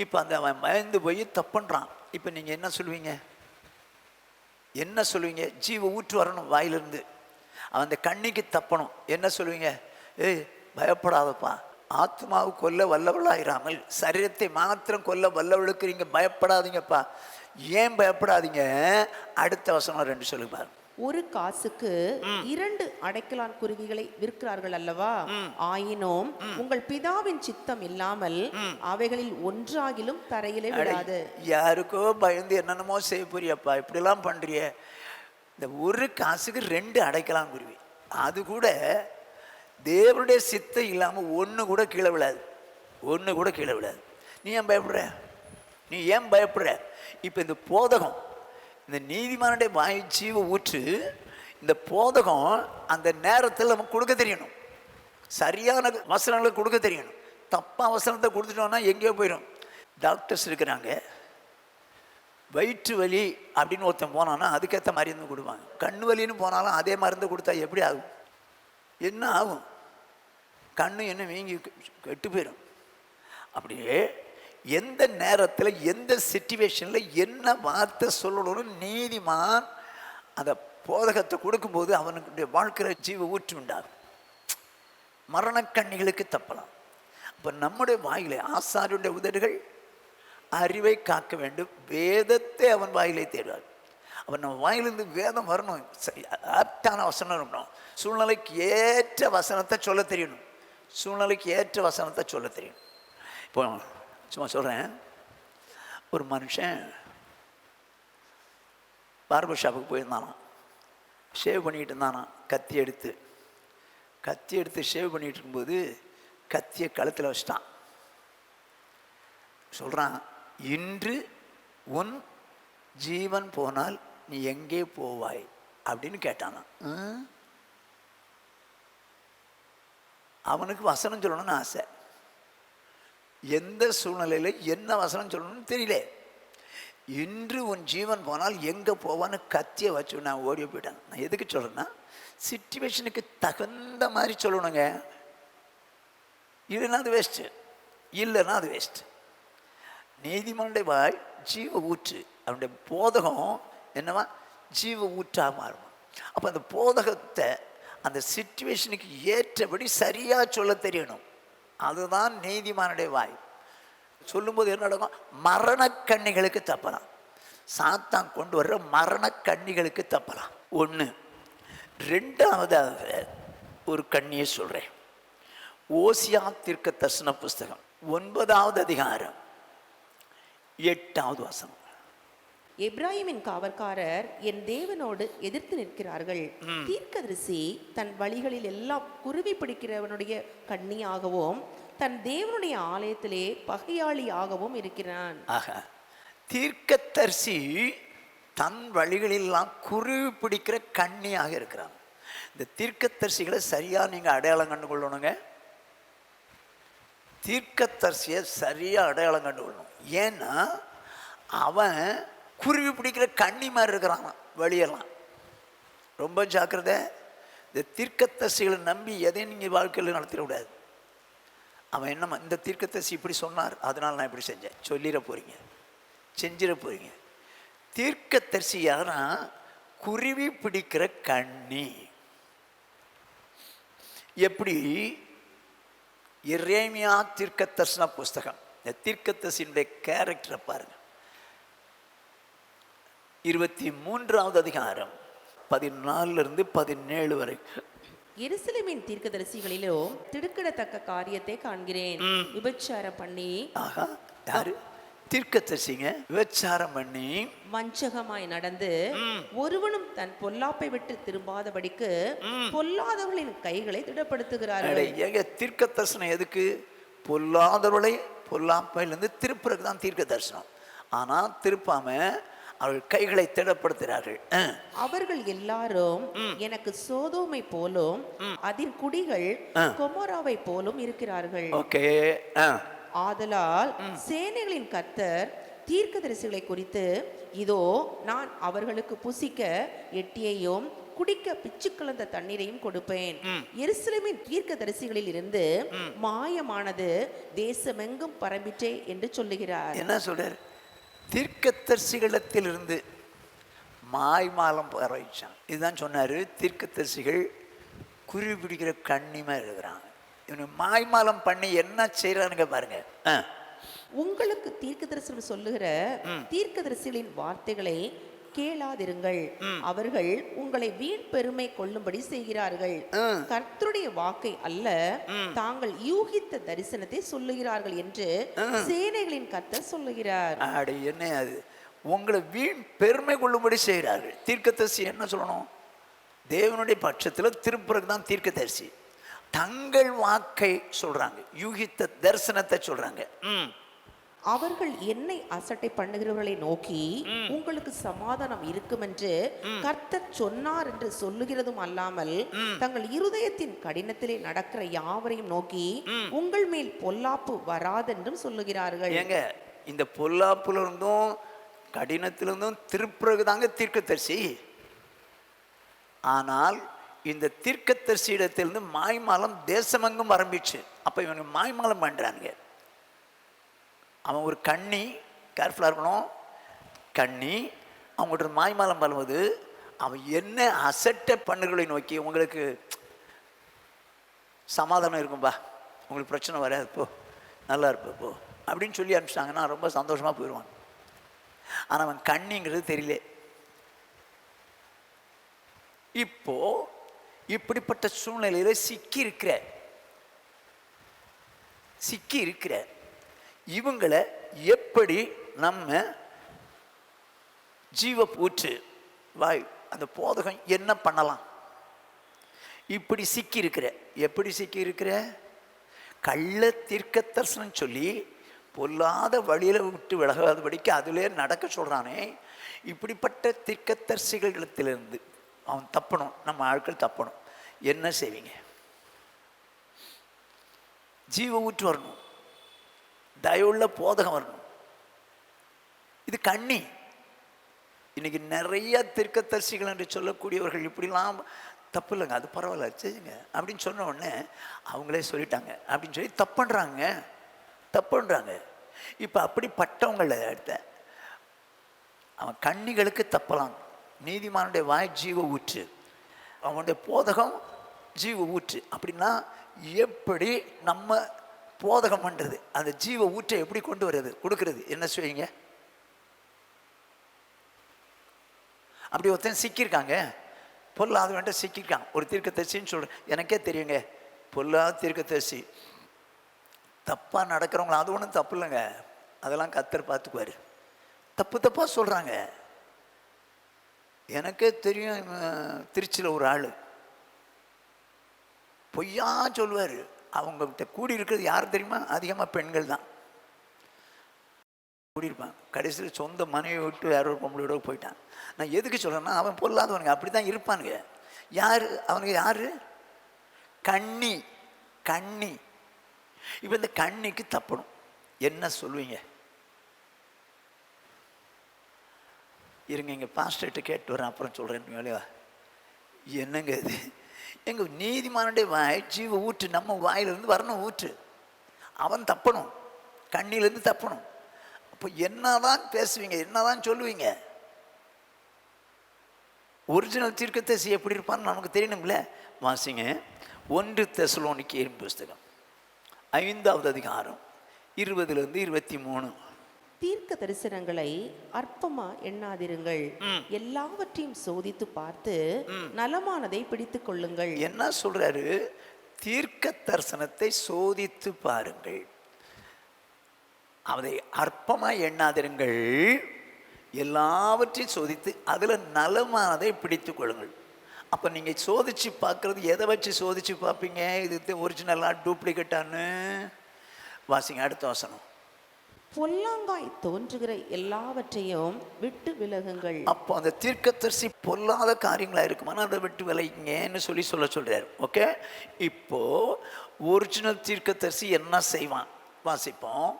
இப்போ அந்த அவன் பயந்து போய் தப்புன்றான். இப்போ நீங்கள் என்ன சொல்லுவீங்க? என்ன சொல்லுவீங்க? ஜீவ ஊற்று வரணும் வாயிலிருந்து, அவன் அந்த கண்ணிக்கு தப்பணும். என்ன சொல்லுவீங்க? ஏய் பயப்படாதப்பா, ஆத்மாவு கொல்ல வல்லவளாயிராமல் சரீரத்தை மாத்திரம் கொல்ல வல்லவளுக்கு நீங்க பயப்படாதீங்கப்பா. ஏன் பயப்படாதீங்க? அடுத்த வசனம் 2 சொல்லுங்க பாருங்க. ஒரு காசுக்கு 2 அடைக்கலான் குருவிகளை விற்கிறார்கள் அல்லவா? ஆயினும் உங்கள் பிதாவின் சித்தம் இல்லாமல் அவைகளில் ஒன்றாகிலும் தரையிலே விடாது. யாருக்கோ பயந்து என்னென்னமோ செய்ய போறியப்பா, இப்படிலாம் பண்றிய. இந்த ஒரு காசுக்கு 2 அடைக்கலான் குருவி, அது கூட தேவனுடைய சித்தம் இல்லாமல் ஒன்று கூட கீழே விடாது, ஒன்று கூட கீழே விடாது. நீ ஏன் பயப்படுற? நீ ஏன் பயப்படுற? இப்போ இந்த போதகம், இந்த நீதிமானுடைய வாய் ஜீவ ஊற்று, இந்த போதகம் அந்த நேரத்தில் நமக்கு கொடுக்க தெரியணும். சரியான வசனங்களை கொடுக்க தெரியணும். தப்பாக வசனத்தை கொடுத்துட்டோம்னா எங்கேயோ போயிடும். டாக்டர்ஸ் இருக்கிறாங்க, வயிற்று வலி அப்படின்னு ஒருத்தன் போனான்னா அதுக்கேற்ற மருந்து கொடுப்பாங்க. கண்ணு வலின்னு போனாலும் அதே மருந்து கொடுத்தா எப்படி ஆகும்? என்ன ஆகும்? கண்ணு என்ன வீங்கி கெட்டு போயிடும். அப்படியே எந்த நேரத்தில் எந்த சிச்சுவேஷனில் என்ன வார்த்தை சொல்லணும்னு நீதிமான் அந்த போதகத்தை கொடுக்கும்போது அவனுடைய வாழ்க்கையில் ஜீவ ஊற்று உண்டாகும். மரணக்கண்ணிகளுக்கு தப்பலாம். அப்போ நம்முடைய வாயிலே ஆசாரியனுடைய உதடுகள் அறிவை காக்க வேண்டும், வேதத்தை அவன் வாயிலை தேடுவார். அவன் நம்ம வாயிலிருந்து வேதம் வரணும், ஆப்டான வசனம் இருக்கணும், சூழ்நிலைக்கு ஏற்ற வசனத்தை சொல்ல தெரியணும், சூழ்நிலைக்கு ஏற்ற வசனத்தை சொல்ல தெரியும். இப்போ சும்மா சொல்கிறேன், ஒரு மனுஷன் பார்பர் ஷாப்புக்கு போயிருந்தானா, ஷேவ் பண்ணிக்கிட்டு இருந்தானா. கத்தி எடுத்து ஷேவ் பண்ணிகிட்டு இருக்கும்போது கத்தியை கழுத்தில் வச்சிட்டான். சொல்கிறான், இன்று உன் ஜீவன் போனால் நீ எங்கே போவாய் அப்படின்னு கேட்டானா. அவனுக்கு வசனம் சொல்லணும்னு ஆசை. எந்த சூழ்நிலையில் என்ன வசனம் சொல்லணும்னு தெரியல. இன்று உன் ஜீவன் போனால் எங்கே போவான்னு கத்தியை வச்சு நான் ஓடி போயிட்டேன். நான் எதுக்கு சொல்கிறேன்னா, சிச்சுவேஷனுக்கு தகுந்த மாதிரி சொல்லணுங்க. இல்லைன்னா அது வேஸ்ட்டு, இல்லைன்னா அது வேஸ்ட்டு. நீதிமன்ற வாய் ஜீவ ஊற்று, அவனுடைய போதகம் என்னவா ஜீவ ஊற்றாக மாறும். அப்போ அந்த போதகத்தை அந்த சிச்சுவேஷனுக்கு ஏற்றபடி சரியாக சொல்ல தெரியணும். அதுதான் நீதிமானுடைய வாய். சொல்லும்போது என்ன நடக்கும்? மரணக்கண்ணிகளுக்கு தப்பலாம். சாத்தான் கொண்டு வர்ற மரணக்கண்ணிகளுக்கு தப்பலாம். ஒன்று. ரெண்டாவதாக ஒரு கண்ணியை சொல்கிறேன். ஓசியா தீர்க்க தரிசன புஸ்தகம் 9வது அதிகாரம் 8வது வசனம். எப்ராயிமின் காவற்காரர் என் தேவனோடு எதிர்த்து நிற்கிறார்கள். தீர்க்கதரிசி தன் வழிகளில் எல்லாம் குருவி பிடிக்கிறவனுடைய கண்ணியாகவும் தன் தேவனுடைய ஆலயத்திலே பகையாளியாகவும் இருக்கிறான். ஆக தீர்க்கதரிசி தன் வழிகளெல்லாம் குருவி பிடிக்கிற கண்ணியாக இருக்கிறான். இந்த தீர்க்கதரிசிகளை சரியாக நீங்கள் அடையாளம் கண்டு கொள்ளணுங்க. தீர்க்கதரிசியை சரியாக அடையாளம் கண்டு கொள்ளணும். ஏன்னா அவன் குருவி பிடிக்கிற கண்ணி மாதிரி இருக்கிறான் வழியெல்லாம். ரொம்ப ஜாக்கிரதை. இந்த தீர்க்கதரிசிகளை நம்பி எதையும் நீங்கள் வாழ்க்கையில் நடத்திடக்கூடாது. அவன் என்னம்மா இந்த தீர்க்கதரிசி இப்படி சொன்னார், அதனால் நான் இப்படி செஞ்சேன் சொல்லிட போகிறீங்க, செஞ்சிட போகிறீங்க. தீர்க்கதரிசி யாரா? குருவி பிடிக்கிற கண்ணி. எப்படி? எரேமியா தீர்க்க தரிசன புஸ்தகம், இந்த தீர்க்கதரிசியினுடைய கேரக்டரை பாருங்க. 23வது அதிகாரம் 14 17 வரை. எருசலேமின் தீர்க்கதரிசிகளிலோ திடுக்கிடத்தக்க காரியத்தை காண்கிறேன். விபச்சாரம் பண்ணி, ஆஹா, யாரு? தீர்க்கதரிசிங்க. விபச்சாரம் பண்ணி வஞ்சகமாய் நடந்து ஒருவனும் தன் பொல்லாப்பை விட்டு திரும்பாதபடிக்கு பொல்லாதவர்களின் கைகளை திடப்படுத்துகிறார்கள். ஏங்க தீர்க்க தரிசனம் எதுக்கு? பொல்லாதவர்களை பொல்லாப்பையிலிருந்து திருப்புறதுக்கு தான் தீர்க்க தரிசனம். ஆனால் திருப்பாம அவர்கள் கைகளை திடப்படுத்துகிறார்கள். அவர்கள் எல்லாரும் எனக்கு சோதோமை போலும் அதின் குடிகள் கொமோராவை போலும் இருக்கிறார்கள். ஓகே. ஆதலால் சேனைகளின் கர்த்தர் தீர்க்கதரிசிகளை குறித்து, இதோ நான் அவர்களுக்கு புசிக்க எட்டியையும் குடிக்க பிச்சு கலந்த தண்ணீரையும் கொடுப்பேன். எருசலேமின் தீர்க்கதரிசிகளில் இருந்து மாயமானது தேசமெங்கும் பரம்பிற்றே என்று சொல்லுகிறார். என்ன சொல்றார்? தீர்க்கதரிசிகளிடத்திலிருந்து மாய்மாலம் பரவிச்சான். இதுதான் சொன்னாரு. தீர்க்கதரிசிகள் குருவி பிடிக்கிற கண்ணிமா இருக்கிறாங்க. இவனு மாய்மாலம் பண்ணி என்ன செய்யறானுங்க பாருங்க. உங்களுக்கு தீர்க்கதரிசனம் சொல்லுகிற தீர்க்கதரிசிகளின் வார்த்தைகளை கேளாதிருங்கள். அவர்கள் உங்களை வீண் பெருமை கொள்ளும்படி செய்கிறார்கள். கர்த்தருடைய வாக்கை அல்ல, தாங்கள் யூகித்த தரிசனத்தை சொல்லுகிறார்கள் என்று சேனைகளின் கர்த்தர் சொல்லுகிறார். என்ன அது? உங்களை வீண் பெருமை கொள்ளும்படி செய்கிறார்கள். தீர்க்கதரிசி என்ன சொல்லணும்? தேவனுடைய பட்சத்தில் திருப்புறக்கு தான் தீர்க்கதரிசி. தங்கள் வாக்கை சொல்றாங்க, யூகித்த தரிசனத்தை சொல்றாங்க. அவர்கள் என்னை அசட்டை பண்ணுகிறவர்களை நோக்கி உங்களுக்கு சமாதானம் இருக்கும் என்று கர்த்தர் சொன்னார் என்று சொல்லுகிறதும் அல்லாமல், தங்கள் இருதயத்தின் கடினத்திலே நடக்கிற யாவரையும் நோக்கி உங்கள் மேல் பொல்லாப்பு வராதென்றும் சொல்லுகிறார்கள். ஏங்க இந்த பொல்லாப்புல இருந்தும் கடினத்திலிருந்தும் திருப்புறகு தாங்க தீர்க்கதரிசி. ஆனால் இந்த தீர்க்கதரிசி இடத்திலிருந்து மாய்மாலம் தேசமெங்கும் ஆரம்பிச்சு. அப்ப இவங்க மாய்மாலம் பண்றாங்க. அவன் ஒரு கண்ணி, கேர்ஃபுல்லாக இருக்கணும். கண்ணி அவங்கள்ட்ட மாய்மாலம் பண்ணுவது, அவன் என்ன அசட்டை பண்ணுகளை நோக்கி உங்களுக்கு சமாதானம் இருக்கும்பா, உங்களுக்கு பிரச்சனை வராது, போ நல்லா இருப்ப போ அப்படின்னு சொல்லி அனுப்பிச்சிட்டாங்கன்னா ரொம்ப சந்தோஷமாக போயிடுவான். ஆனால் அவன் கண்ணிங்கிறது தெரியல. இப்போ இப்படிப்பட்ட சூழ்நிலையில சிக்கி இருக்கிற இவங்களை எப்படி நம்ம ஜீவ ஊற்று வாய் அந்த போதகம் என்ன பண்ணலாம்? இப்படி சிக்கி இருக்கிற, எப்படி சிக்கி இருக்கிற? கள்ள தீர்க்க தரிசனம் சொல்லி பொல்லாத வழியில விட்டு விலகாதபடிக்கு அதிலே நடக்க சொல்றானே. இப்படிப்பட்ட தீர்க்கதரிசிகளிடத்திலிருந்து அவன் தப்பணும், நம்ம ஆட்கள் தப்பணும். என்ன செய்வீங்க? ஜீவ ஊற்று வரணும், தயவுள்ள போதகம் வரணும். இது கண்ணி. இன்னைக்கு நிறைய தீர்க்கதரிசிகள் என்று சொல்லக்கூடியவர்கள் இப்படிலாம் தப்பு இல்லைங்க, அது பரவாயில்ல செய்யுங்க அப்படின்னு சொன்ன உடனே அவங்களே சொல்லிட்டாங்க அப்படின்னு சொல்லி தப்புன்றாங்க. இப்போ அப்படிப்பட்டவங்களை எடுத்த அவன் கண்ணிகளுக்கு தப்பலாம். நீதிமானுடைய வாய் ஜீவ ஊற்று, அவனுடைய போதகம் ஜீவ ஊற்று. அப்படின்னா எப்படி நம்ம போதகம் பண்ணுறது, அந்த ஜீவ ஊற்றை எப்படி கொண்டு வர்றது, கொடுக்கறது, என்ன செய்வீங்க? அப்படி ஒருத்தன் சிக்கியிருக்காங்க, பொல்லாதவன்ட்ட சிக்கியிருக்கான். ஒரு தீர்க்கதரிசின்னு சொல்கிறேன், எனக்கே தெரியுங்க, பொல்லாத தீர்க்கதரிசி. தப்பாக நடக்கிறவங்கள அது ஒன்றும் தப்பு இல்லைங்க, அதெல்லாம் கர்த்தர் பார்த்துக்குவார். தப்பாக சொல்கிறாங்க. எனக்கே தெரியும், திருச்சியில் ஒரு ஆள் பொய்யா சொல்லுவார். அவங்ககிட்ட கூடி இருக்கிறது யார் தெரியுமா? அதிகமாக பெண்கள் தான் கூடியிருப்பான். கடைசியில் சொந்த மனைவி விட்டு வேற ஒரு பொம்பளையோட போயிட்டான். நான் எதுக்கு சொல்கிறேன்னா, அவன் பொல்லாதவனுங்க, அப்படி தான் இருப்பானுங்க. யார் அவனுக்கு? யார்? கண்ணி. இப்போ இந்த கண்ணிக்கு தப்பணும், என்ன சொல்லுவீங்க? இருங்க, இங்கே பாஸ்டர்கிட்ட கேட்டு வரேன், அப்புறம் சொல்கிறேன். வேலையா என்னங்க இது? எங்கள் நீதிமானுடைய வாய் ஜீவ ஊற்று, நம்ம வாயிலிருந்து வரணும் ஊற்று. அவன் தப்பணும், கண்ணிலேருந்து தப்பணும். அப்போ என்னதான் பேசுவீங்க, என்னதான் சொல்லுவீங்க? ஒரிஜினல் தீர்க்கதரிசி எப்படி இருப்பான்னு நமக்கு தெரியணும்ல. வாசிங்க 1 தெசலோனிக்கேயர் புஸ்தகம் 5வது அதிகாரம் 20-23. தீர்க்க தரிசனங்களை அற்பமா எண்ணாதிருங்கள், எல்லாவற்றையும் சோதித்து பார்த்து நலமானதை பிடித்துக் கொள்ளுங்கள். என்ன சொல்றாரு? தீர்க்க தரிசனத்தை சோதித்து பாருங்கள், அதை அற்பமா எண்ணாதிருங்கள், எல்லாவற்றையும் சோதித்து அதில் நலமானதை பிடித்துக் கொள்ளுங்கள். அப்போ நீங்கள் சோதிச்சு பார்க்குறது எதை வச்சு சோதிச்சு பார்ப்பீங்க? இது ஒரிஜினலாக டூப்ளிகேட்டான்னு? வாசிங்க அடுத்த வசனம். பொல்லாங்காய் தோன்றுகிற எல்லாவற்றையும் விட்டு விலகுங்கள். அப்போ அந்த தீர்க்கதரிசி பொல்லாத காரியங்களா இருக்குமானா அதை விட்டு விலகிங்கன்னு சொல்ல சொல்றாரு. ஓகே, இப்போ ஒரிஜினல் தீர்க்கதரிசி என்ன செய்வான் வாசிப்போம்.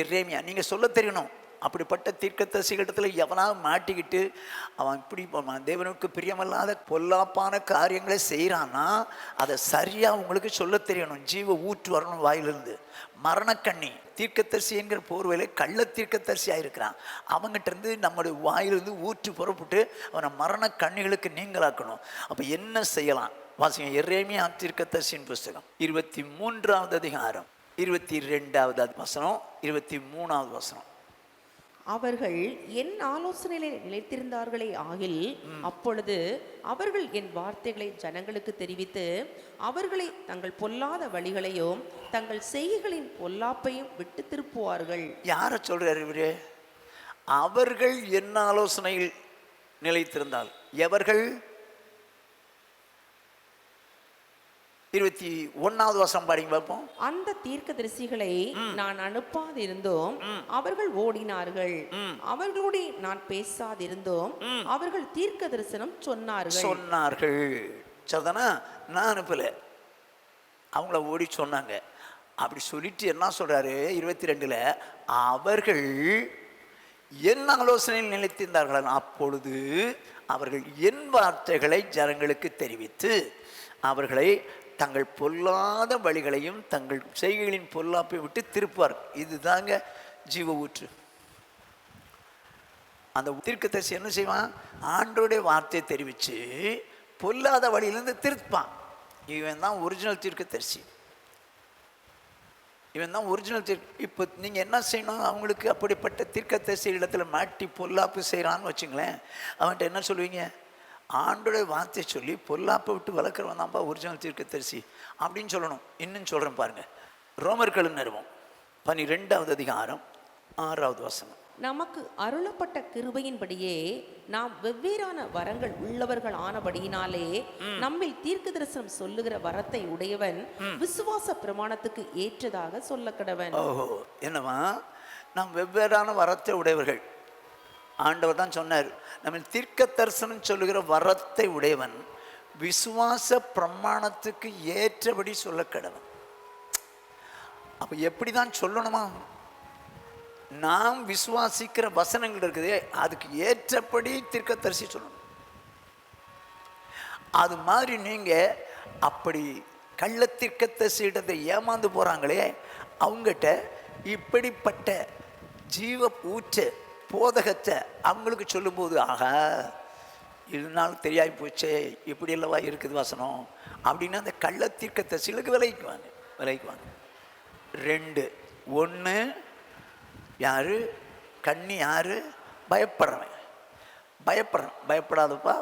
எரேமியா. நீங்கள் சொல்ல தெரியணும், அப்படிப்பட்ட தீர்க்கதரிசிகளிடத்துல எவனாவது மாட்டிக்கிட்டு அவன் இப்படி தேவனுக்கு பிரியமல்லாத பொல்லாப்பான காரியங்களை செய்கிறான்னா அதை சரியாக உங்களுக்கு சொல்ல தெரியணும். ஜீவ ஊற்று வரணும் வாயிலிருந்து. மரணக்கண்ணி தீர்க்கதரிசி என்கிற போர்வையில கள்ள தீர்க்கதரிசியாக இருக்கிறான். அவங்ககிட்ட இருந்து நம்முடைய வாயிலிருந்து ஊற்று புறப்பட்டு அவனை மரண கண்ணிகளுக்கு நீங்களாக்கணும். அப்போ என்ன செய்யலாம்? வாசிங்க எரேமியா தீர்க்கதரிசியின் புஸ்தகம் 23வது அதிகாரம் 22வது வசனம் 23வது வசனம். அவர்கள் என் ஆலோசனையிலே நிலைத்திருந்தார்களே ஆகில், அப்பொழுது அவர்கள் என் வார்த்தைகளை ஜனங்களுக்கு தெரிவித்து அவர்களை தங்கள் பொல்லாத வழிகளையும் தங்கள் செய்கைகளின் பொல்லாப்பையும் விட்டு திருப்புவார்கள். யாரை சொல்றாரு இவரு? அவர்கள் என்ன ஆலோசனையில் நிலைத்திருந்தால். எவர்கள்? 21வது வசனம் பாருங்க பார்ப்போம். அந்த தீர்க்கதரிசிகளை நான் அனுப்பாதிருந்தோம், அவர்கள் ஓடினார்கள். அவர்களோடு நான் பேசாதிருந்தோம், அவர்கள் தீர்க்க தரிசனம் சொன்னார்கள். சரிதானா? நான் அனுப்பல, அவங்கள ஓடி சொன்னாங்க. அப்படி சொல்லிட்டு என்ன சொல்றாரு 22ல, அவர்கள் என் ஆலோசனையில் நிலைத்திருந்தார்கள், அப்பொழுது அவர்கள் என் வார்த்தைகளை ஜனங்களுக்கு தெரிவித்து அவர்களை தங்கள் பொல்லாத வழிகளையும் தங்கள் செய்கைகளின் பொல்லாப்பை விட்டு திருப்பார். இதுதாங்க ஜீவ ஊற்று. அந்த தீர்க்கதரிசி என்ன செய்வான்? ஆண்டவருடைய வார்த்தையை தெரிவித்து பொல்லாத வழியிலிருந்து திருப்பான். இவன் தான் ஒரிஜினல் தீர்க்கதரிசி. இப்போ நீங்கள் என்ன செய்யணும்? அவங்களுக்கு அப்படிப்பட்ட தீர்க்கதரிசி இடத்துல மாட்டி பொல்லாப்பு செய்கிறான்னு வச்சுங்களேன், அவன்கிட்ட என்ன சொல்லுவீங்க? ஆண்டோடைய வார்த்தையை சொல்லி பொல்லாப்பை விட்டு வளர்க்குறவன் தான்ப்பா ஒரிஜினல் தீர்க்கதரிசி அப்படின்னு சொல்லணும். இன்னும் சொல்கிறேன் பாருங்கள். ரோமர்கள் நிறுவம் 12வது அதிகாரம் 6வது வசனம். நமக்கு அருளப்பட்ட கிருபையின்படியே நாம் வெவ்வேறான வரங்கள் உள்ளவர்கள் ஆனபடியினாலே நம்மில் தீர்க்க தரிசனம் சொல்லுகிற வரத்தை உடையவன் விசுவாச பிரமாணத்துக்கு ஏற்றதாக சொல்ல கடவன். ஓஹோ, என்னவா? நாம் வெவ்வேறான வரத்தை உடையவர்கள். ஆண்டவர் தான் சொன்னார், நம்ம தீர்க்க தரிசனம் சொல்லுகிற வரத்தை உடையவன் விசுவாச பிரமாணத்துக்கு ஏற்றபடி சொல்ல கடவன். அப்ப எப்படி தான் சொல்லணுமா? நாம் விசுவாசிக்கிற வசனங்கள் இருக்குதே, அதுக்கு ஏற்றபடி தீர்க்கதரிசி சொல்லணும். அது மாதிரி நீங்க அப்படி கள்ள தீர்க்கதரிசியிடத்தை ஏமாந்து போறாங்களே, அவங்ககிட்ட இப்படிப்பட்ட ஜீவ ஊற்று போதகத்தை அவங்களுக்கு சொல்லும்போது, ஆகா இருந்தாலும் தெரியாம போச்சே, இப்படி அல்லவா இருக்குது வசனம் அப்படின்னு அந்த கள்ள தீர்க்கதரிசிகளுக்கு விலைக்குவாங்க. 2 1 யாரு கண்ணி, யாரு பயப்படுறவன். பயப்படாதப்பா,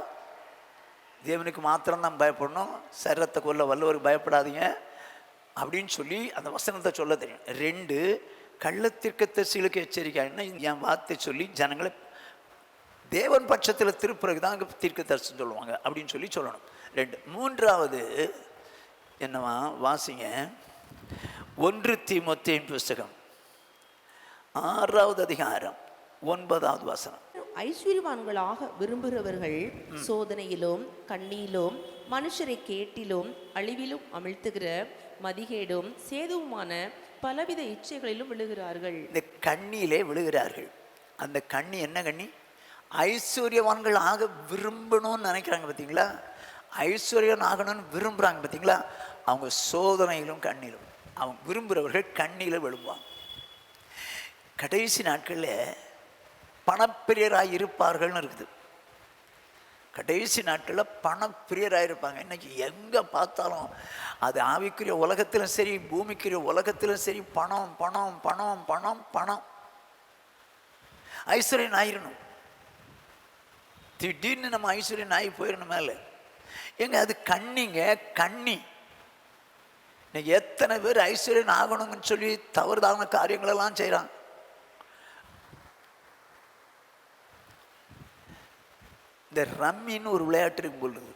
தேவனுக்கு மாத்திரம்தான் பயப்படணும், சரீரத்தை கொல்ல வல்லவருக்கு பயப்படாதீங்க அப்படின்னு சொல்லி அந்த வசனத்தை சொல்ல தெரியும். 2 கள்ள தீர்க்கதரிசிகளுக்கு எச்சரிக்கை, என் வார்த்தை சொல்லி ஜனங்களை தேவன் பட்சத்தில் திருப்புறகு தான் அங்கே தீர்க்கதரிசனம் சொல்லுவாங்க அப்படின்னு சொல்லணும். 2 3வது என்னவா வாசிங்க, 1 தீமோத்தேயுவின் புஸ்தகம் 6வது அதிகாரம் 9வது வசனம். ஐஸ்வர்யவான்களாக விரும்புகிறவர்கள் சோதனையிலும் கண்ணியிலும் மனுஷரை கேட்டிலும் அழிவிலும் அமிழ்த்துகிற மதிகேடும் சேதுவுமான பலவித இச்சைகளிலும் விழுகிறார்கள். இந்த கண்ணியிலே விழுகிறார்கள். அந்த கண்ணி என்ன கண்ணி? ஐஸ்வர்யவான்கள் ஆக விரும்பணும்னு நினைக்கிறாங்க பார்த்தீங்களா? ஐஸ்வர்யன் ஆகணும்னு விரும்புகிறாங்க பார்த்தீங்களா? அவங்க சோதனையிலும் கண்ணிலும், அவங்க விரும்புகிறவர்கள் கண்ணியில் விழுவாங்க. கடைசி நாட்களில் பணப்பிரியராக இருப்பார்கள்னு இருக்குது. கடைசி நாட்களில் பணப்பிரியராக இருப்பாங்க. இன்னைக்கு எங்கே பார்த்தாலும் அது ஆவிக்குரிய உலகத்திலும் சரி பூமிக்குரிய உலகத்திலும் சரி பணம் பணம் பணம் பணம் பணம். ஐஸ்வர்யன் ஆயிரணும், திடீர்னு நம்ம ஐஸ்வர்யன் ஆகி போயிடணும் மேலே. எங்க அது கண்ணிங்க, கண்ணி. இன்னைக்கு எத்தனை பேர் ஐஸ்வர்யன் ஆகணும்னு சொல்லி தவறுதான காரியங்களெல்லாம் செய்கிறாங்க. இந்த ரம்மின்னு ஒரு விளையாட்டு இருக்கும் பொழுது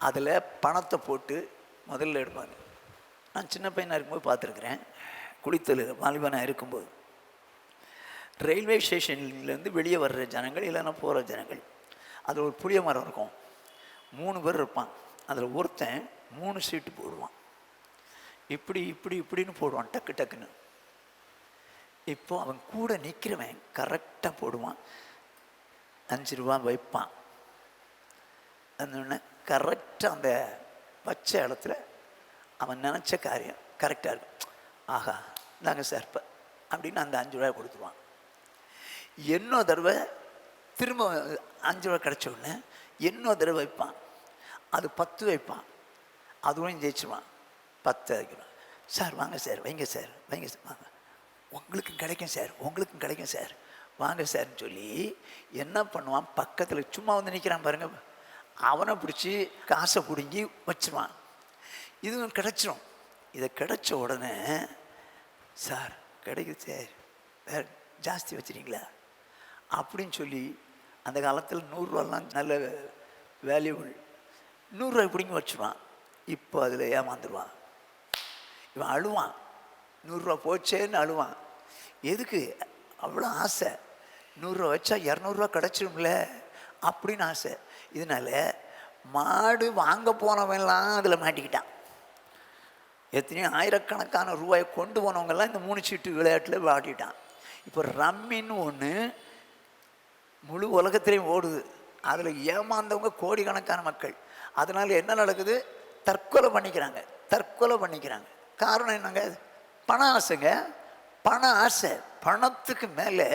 அதில் பணத்தை போட்டு முதல்ல எடுப்பாங்க. நான் சின்ன பையனாக இருக்கும்போது பார்த்துருக்குறேன். குளித்தல் வாலிபனாக இருக்கும்போது ரயில்வே ஸ்டேஷன்லேருந்து வெளியே வர்ற ஜனங்கள் இல்லைன்னா போகிற ஜனங்கள், அதில் ஒரு புளிய மரம் இருக்கும், 3 பேர் இருப்பான். அதில் ஒருத்தன் 3 சீட்டு போடுவான், இப்படி இப்படி இப்படின்னு போடுவான் டக்கு டக்குன்னு. இப்போ அவன் கூட நிற்கிறவன் கரெக்டாக போடுவான், 5 ரூபா வைப்பான். அந்த கரெக்டாக அந்த வச்ச இடத்துல அவன் நினச்ச காரியம் கரெக்டாக இருக்கும். ஆஹா நாங்கள் சார் இப்போ அப்படின்னு அந்த 5 ரூபாய் கொடுத்துருவான். இன்னொரு தடவை திரும்ப 5 ரூபா கிடச்ச உடனே இன்னொரு தடவை வைப்பான், அது 10 வைப்பான், அதுவும் ஜெயிச்சுவான். 10 வைக்கிறான். சார் வாங்க சார், வைங்க சார், வைங்க சார், வாங்க, உங்களுக்கும் கிடைக்கும் சார், உங்களுக்கும் கிடைக்கும் சார், வாங்க சார்ன்னு சொல்லி என்ன பண்ணுவான், பக்கத்தில் சும்மா வந்து நிற்கிறான் பாருங்க, அவனை பிடிச்சி காசை பிடுங்கி வச்சுருவான். இதுவும் கிடச்சிரும். இதை கிடைச்ச உடனே சார் கிடைக்குது சார், வேறு ஜாஸ்தி வச்சுருங்களா அப்படின்னு சொல்லி, அந்த காலத்தில் 100 ரூபாலாம் நல்ல வேல்யூபிள், 100 ரூபாய் பிடிங்கி வச்சுருவான். இப்போ அதில் ஏமாந்துருவான். இவன் அழுவான், 100 ரூபா போச்சேன்னு அழுவான். எதுக்கு அவ்வளோ ஆசை? 100 ரூபா வச்சா 200 ரூபா கிடச்சிரும்ல அப்படின்னு ஆசை. இதனால மாடு வாங்க போனவன்லாம் அதில் மாட்டிக்கிட்டான். எத்தனையோ ஆயிரக்கணக்கான ரூபாயை கொண்டு போனவங்கெல்லாம் இந்த 3 சீட்டு விளையாட்டில் மாட்டிட்டான். இப்போ ரம்மின்னு ஒன்று முழு உலகத்திலையும் ஓடுது, அதில் ஏமாந்தவங்க கோடிக்கணக்கான மக்கள். அதனால என்ன நடக்குது? தற்கொலை பண்ணிக்கிறாங்க. காரணம் என்னங்க? பண ஆசைங்க, பண ஆசை. பணத்துக்கு மேலே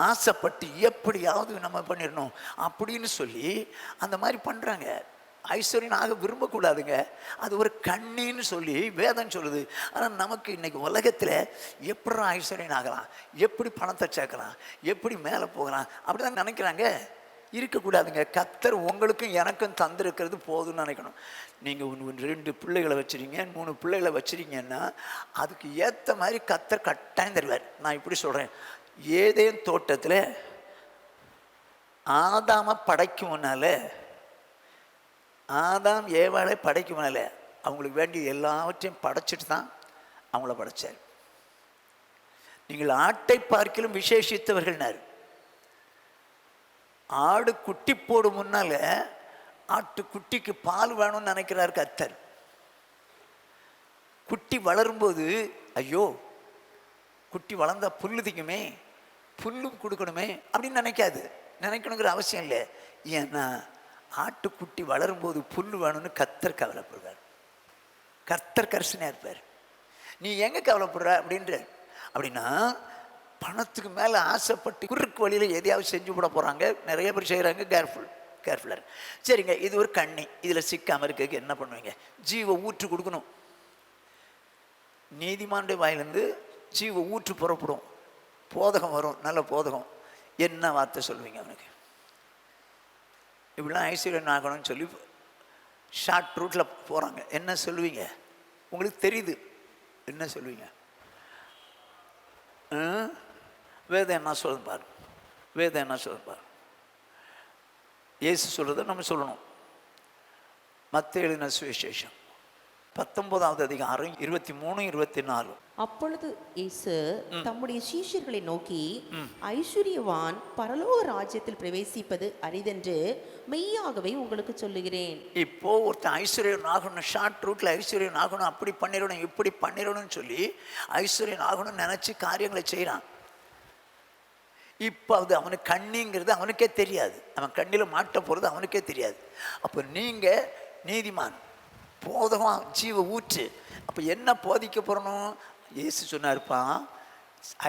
ஆசைப்பட்டு எப்படியாவது நம்ம பண்ணிடணும் அப்படின்னு சொல்லி அந்த மாதிரி பண்ணுறாங்க. ஐஸ்வர்யனாக விரும்பக்கூடாதுங்க, அது ஒரு கண்ணின்னு சொல்லி வேதம் சொல்லுது. ஆனால் நமக்கு இன்னைக்கு உலகத்தில் எப்படி ஐஸ்வர்யன் ஆகலாம், எப்படி பணத்தை சேர்க்கலாம், எப்படி மேலே போகலாம் அப்படி தான் நினைக்கிறாங்க. இருக்கக்கூடாதுங்க. கர்த்தர் உங்களுக்கும் எனக்கும் தந்திருக்கிறது போதும்னு நினைக்கணும். நீங்கள் 2 பிள்ளைகளை வச்சுருங்க, 3 பிள்ளைகளை வச்சுருங்கன்னா அதுக்கு ஏற்ற மாதிரி கர்த்தர் கட்டாயம் தருவார். நான் இப்படி சொல்கிறேன், ஏதேன் தோட்டத்தில் ஆதாமை படைக்கும் முன்னால, ஆதாம் ஏவாளை படைக்கும் முன்னால அவங்களுக்கு வேண்டிய எல்லாவற்றையும் படைச்சிட்டு தான் அவங்கள படைச்சார். நீங்கள் ஆட்டை பார்க்கிலும் விசேஷித்தவர்கள்னார். ஆடு குட்டி போடும் முன்னால ஆட்டு குட்டிக்கு பால் வேணும்னு நினைக்கிறார் கர்த்தர். குட்டி வளரும்போது ஐயோ குட்டி வளர்ந்தா புல்லு திங்குமே, புல்லு கொடுக்கணுமே அப்படின்னு நினைக்காது. நினைக்கணுங்கிற அவசியம் இல்லை. ஏன்னா ஆட்டுக்குட்டி வளரும்போது புல்லு வேணும்னு கர்த்தர் கவலைப்படுவார். கர்த்தர் கரிசனையாக இருப்பார். நீ எங்கே கவலைப்படுற அப்படின்ற அப்படின்னா, பணத்துக்கு மேலே ஆசைப்பட்டு குறுக்கு வழியில் எதையாவது செஞ்சு விட போகிறாங்க. நிறைய பேர் செய்கிறாங்க. கேர்ஃபுல்லாக. சரிங்க, இது ஒரு கண்ணி. இதில் சிக்காமல் இருக்க என்ன பண்ணுவீங்க? ஜீவ ஊற்று கொடுக்கணும். நீதிமானுடைய வாயிலிருந்து ஜீவ ஊற்று புறப்படும், போதகம் வரும், நல்ல போதகம். என்ன வார்த்தை சொல்லுவீங்க அவனுக்கு? இப்படிலாம் ஐஸ்வர்யன் ஆகணும்னு சொல்லி ஷார்ட் ரூட்டில் போகிறாங்க. என்ன சொல்லுவீங்க? உங்களுக்கு தெரியுது, என்ன சொல்லுவீங்க? வேதம் என்ன சொல்லுது பாரு, வேதம் என்ன சொல்லுது பாரு. இயேசு சொல்கிறத நம்ம சொல்லணும். மத்தேயு எழுதின சுவிசேஷம் 19வது அதிகாரம் 23, 24. அப்பொழுது இயேசு தம்முடைய சீஷர்களை நோக்கி, ஐஸ்வர்யவான் பரலோக ராஜ்யத்தில் பிரவேசிப்பது அரிதென்று மெய்யாகவே உங்களுக்கு சொல்லுகிறேன். இப்போ ஒருத்தன் ஐஸ்வர்யன் ஆகணும், ஷார்ட் ரூட்ல ஐஸ்வர்யன் ஆகணும், அப்படி பண்ணிடணும் இப்படி பண்ணிடணும்னு சொல்லி ஐஸ்வர்யன் ஆகணும்னு நினைச்சு காரியங்களை செய்யறான். இப்போ அது அவனுக்கு கண்ணிங்கிறது அவனுக்கே தெரியாது. அவன் கண்ணில் மாட்ட போகிறது அவனுக்கே தெரியாது. அப்போ நீங்கள் நீதிமான், போதகம், ஜீவ ஊற்று. அப்போ என்ன போதிக்க போகிறணும்? இயேசு சொன்னார்ப்பா,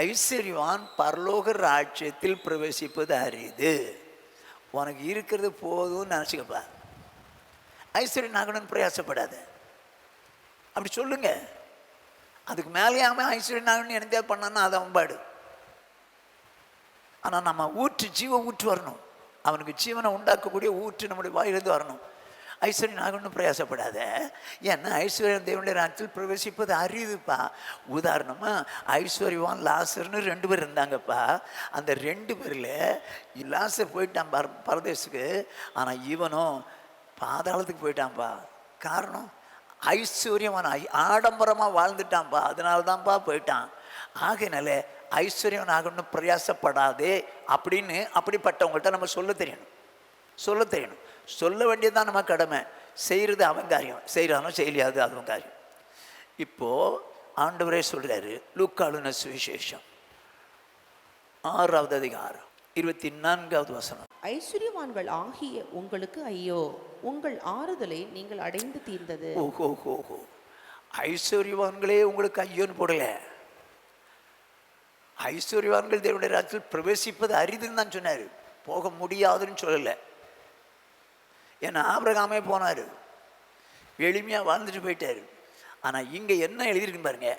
ஐஸ்வர்யவான் பரலோக ராஜ்யத்தில் பிரவேசிப்பது அரிது. உனக்கு இருக்கிறது போதும்னு நினச்சிக்கப்பா. ஐஸ்வர்யன் ஆகணும்னு பிரயாசப்படாத. அப்படி சொல்லுங்க. அதுக்கு மேலேயாம ஐஸ்வர்யன் ஆகணும்னு எந்த பண்ணான்னா அது அவன் பாடு. ஆனால் நம்ம ஊற்று, ஜீவ ஊற்று வரணும். அவனுக்கு ஜீவனை உண்டாக்கக்கூடிய ஊற்று நம்முடைய வாயிலிருந்து வரணும். ஐஸ்வர்யன் ஆகணும்னு பிரயாசப்படாத. ஏன்னா ஐஸ்வர்யன் தேவனுடைய ராஜ்யத்தில் பிரவேசிப்பது அரிதுப்பா. உதாரணமாக ஐஸ்வர்யவான் லாசர்னு 2 பேர் இருந்தாங்கப்பா. அந்த 2 பேரில் லாசர் போயிட்டான் பரதேசுக்கு, ஆனால் இவனும் பாதாளத்துக்கு போயிட்டான்ப்பா. காரணம், ஐஸ்வர்யவான் ஆடம்பரமாக வாழ்ந்துட்டான்ப்பா, அதனால தான்ப்பா போயிட்டான். ஆகையினால ஐஸ்வர்யவன் ஆகணும்னு பிரயாசப்படாதே அப்படின்னு அப்படிப்பட்டவங்கள்ட்ட நம்ம சொல்ல தெரியணும். சொல்ல வேண்டியதுதான் நம்ம கடமை. செய்கிறது அவன் காரியம், செய்கிறானோ செய்யலையாது அதுவும் காரியம். இப்போது ஆண்டவரே சொல்கிறாரு, லூக்கா எழுதின சுவிசேஷம் 6வது அதிகாரம் 24வது வசனம். ஐஸ்வர்யவான்கள் ஆகிய உங்களுக்கு ஐயோ, உங்கள் ஆறுதலை நீங்கள் அடைந்து தீர்ந்தது. ஓஹோ, ஐஸ்வர்யவான்களே உங்களுக்கு ஐயோன்னு போடல. ஐஸ்வர்யவான்கள் தேவனுடைய ராஜ்யத்தில் பிரவேசிப்பது அரிதுன்னு தான் சொன்னார், போக முடியாதுன்னு சொல்லலை. ஏன்னா ஆபிரகாமே போனார், எளிமையாக வாழ்ந்துட்டு போயிட்டார். ஆனால் இங்கே என்ன எழுதியிருக்கு பாருங்க,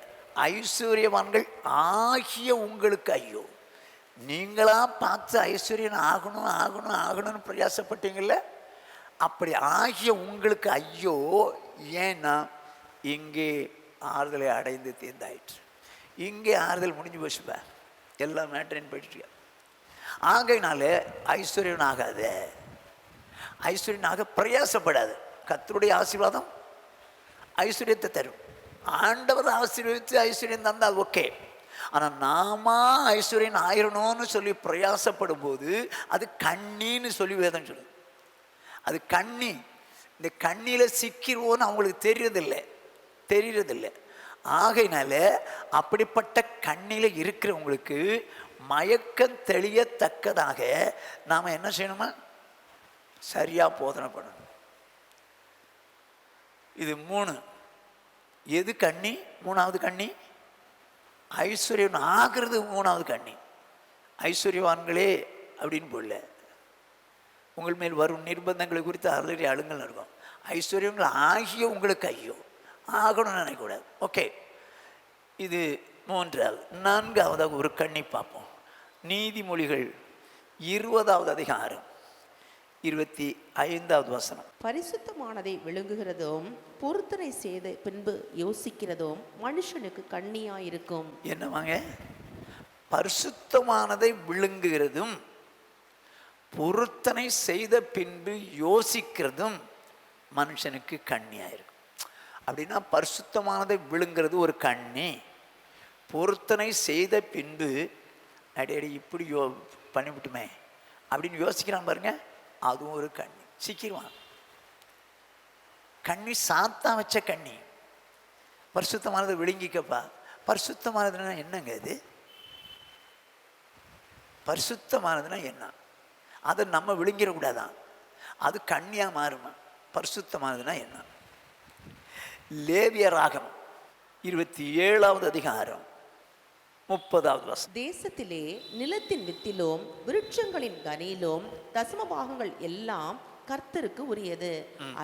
ஐஸ்வர்யவான்கள் ஆகிய உங்களுக்கு ஐயோ. நீங்களாக பார்த்து ஐஸ்வர்யன் ஆகணும்னு பிரயாசப்பட்டீங்கள்ல, அப்படி ஆகிய உங்களுக்கு ஐயோ. ஏன்னா இங்கே ஆறுதலை அடைந்து தீர்ந்தாயிற்று. இங்கே ஆறுதல் முடிஞ்சு போச்சுப்பா, எல்லா மேட்டரையும் போயிட்டு. ஆகையினால ஐஸ்வர்யன் ஆகாத, ஐஸ்வர்யனாக பிரயாசப்படாது. கர்த்தருடைய ஆசீர்வாதம் ஐஸ்வர்யத்தை தரும். ஆண்டவர் ஆசீர்வதித்து ஐஸ்வர்யம் தந்தால் ஓகே. ஆனால் நாம ஐஸ்வர்யன் ஆயிரணும்னு சொல்லி பிரயாசப்படும் போது அது கண்ணின்னு சொல்லி வேதம் சொல்லுது. அது கண்ணி. இந்த கண்ணியில் சிக்கிடுவோன்னு அவங்களுக்கு தெரியறதில்லை. ஆகையினால அப்படிப்பட்ட கண்ணியில் இருக்கிறவங்களுக்கு மயக்கம் தெளியத்தக்கதாக நாம் என்ன செய்யணுமா? சரியாக போதனை பண்ணணும். இது 3. எது கண்ணி? 3வது கண்ணி. ஐஸ்வர்யன் ஆகிறது 3வது கண்ணி. ஐஸ்வர்யவான்களே அப்படின்னு போடல. உங்கள் மேல் வரும் நிர்பந்தங்களை குறித்து அலறி அழுங்கள் இருக்கும். ஐஸ்வர்யங்கள் ஆகிய உங்களுக்கு ஐயோ, ஆகணும்னு நினைக்கக்கூடாது. ஓகே, இது 3வது. 4வது ஒரு கண்ணி பார்ப்போம். நீதிமொழிகள் 20வது அதிகாரம் 25வது வசனம். பரிசுத்தமானதை விழுங்குகிறதும் பொருத்தனை செய்த பின்பு யோசிக்கிறதும் மனுஷனுக்கு கண்ணியாயிருக்கும். என்னவாங்க? பரிசுத்தமானதை விழுங்குகிறதும் பொருத்தனை செய்த பின்பு யோசிக்கிறதும் மனுஷனுக்கு கண்ணியாயிருக்கும். அப்படின்னா பரிசுத்தமானதை விழுங்கிறது ஒரு கண்ணி, பொருத்தனை செய்த பின்பு அடி இப்படி பண்ணிவிட்டுமே அப்படின்னு யோசிக்கிறான் பாருங்க, அதுவும் ஒரு கண்ணி. சிக்கிடுவான். கண்ணி சாத்தா வச்ச கண்ணி. பரிசுத்தமானதை விழுங்கிக்கப்பா, பரிசுத்தமானதுன்னா என்னங்க இது? பரிசுத்தமானதுன்னா என்ன? அதை நம்ம விழுங்கிடக்கூடாதான், அது கண்ணியாக மாறுமா? பரிசுத்தமானதுன்னா என்ன? லேவியராகமம் 27வது அதிகாரம் 30வது வசனம். தேசத்திலே நிலத்தின் வித்திலும் விருட்சங்களின் கனியிலும் தசம பாகங்கள் எல்லாம் கர்த்தருக்கு உரியது,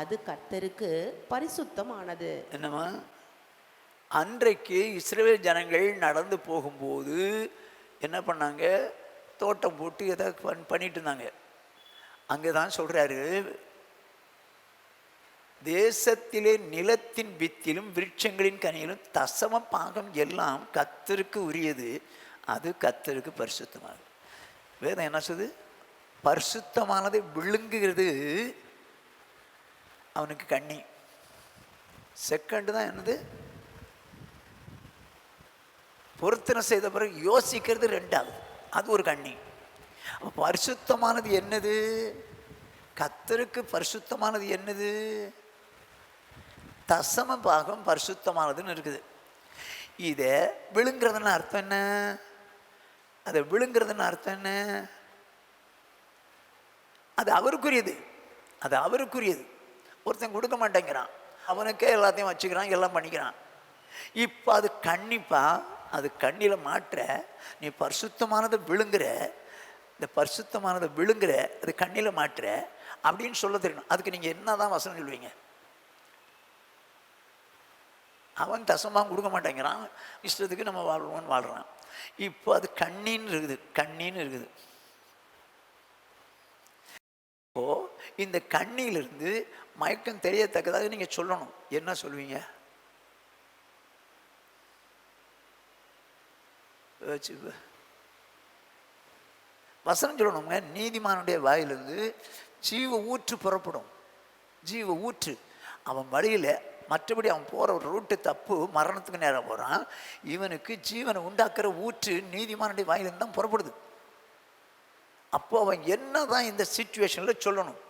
அது கர்த்தருக்கு பரிசுத்தமானது. என்னமா? அன்றைக்கு இஸ்ரவேல் ஜனங்கள் நடந்து போகும்போது என்ன பண்ணாங்க? தோட்டம் போட்டு எதை பண்ணிட்டு இருந்தாங்க. அங்கே தான் சொல்கிறாரு, தேசத்திலே நிலத்தின் வித்திலும் விருட்சங்களின் கனியிலும் தசம பாகம் எல்லாம் கர்த்தருக்கு உரியது, அது கர்த்தருக்கு பரிசுத்தமானது. வேதம் என்ன சொல்லுது? பரிசுத்தமானதை விழுங்குகிறது அவனுக்கு கண்ணி. செகண்ட் தான் என்னது? பொருத்தனை செய்த பிறகு யோசிக்கிறது ரெண்டாவது, அது ஒரு கண்ணி. பரிசுத்தமானது என்னது? கர்த்தருக்கு பரிசுத்தமானது என்னது? தசம பாகம் பரிசுத்தமானதுன்னு இருக்குது. இதை விழுங்குறதுன்னு அர்த்தம் என்ன? அதை விழுங்குறதுன்னு அர்த்தம் என்ன? அது அவருக்குரியது, அது அவருக்குரியது. ஒருத்தன் கொடுக்க மாட்டேங்கிறான், அவனுக்கே எல்லாத்தையும் வச்சுக்கிறான், எல்லாம் பண்ணிக்கிறான். இப்போ அது கண்ணிப்பா, அது கண்ணியில் மாற்ற நீ பரிசுத்தமானதை விழுங்குற, இந்த பரிசுத்தமானதை விழுங்குற, அது கண்ணியில் மாற்ற அப்படின்னு சொல்ல தெரியணும். அதுக்கு நீங்கள் என்ன தான் வசனம் சொல்லுவீங்க? அவன் தசமாக கொடுக்க மாட்டேங்கிறான், இஷ்டத்துக்கு நம்ம வாழ்வோன்னு வாழ்கிறான். இப்போ அது கண்ணின்னு இருக்குது, கண்ணின்னு இருக்குது. இப்போ இந்த கண்ணியிலிருந்து மயக்கம் தெரியத்தக்கதாக நீங்கள் சொல்லணும். என்ன சொல்லுவீங்க? வசனம் சொல்லணுங்க. நீதிமானுடைய வாயிலிருந்து ஜீவ ஊற்று புறப்படும், ஜீவ ஊற்று. அவன் வழியில் மற்றபடி அவன் போகிற ஒரு ரூட்டு தப்பு, மரணத்துக்கு நேரம் போகிறான். இவனுக்கு ஜீவனை உண்டாக்குற ஊற்று நீதிமானுடைய வாயிலிருந்து தான் புறப்படுது. அப்போ அவன் என்ன தான் இந்த சிச்சுவேஷனில் சொல்லணும்?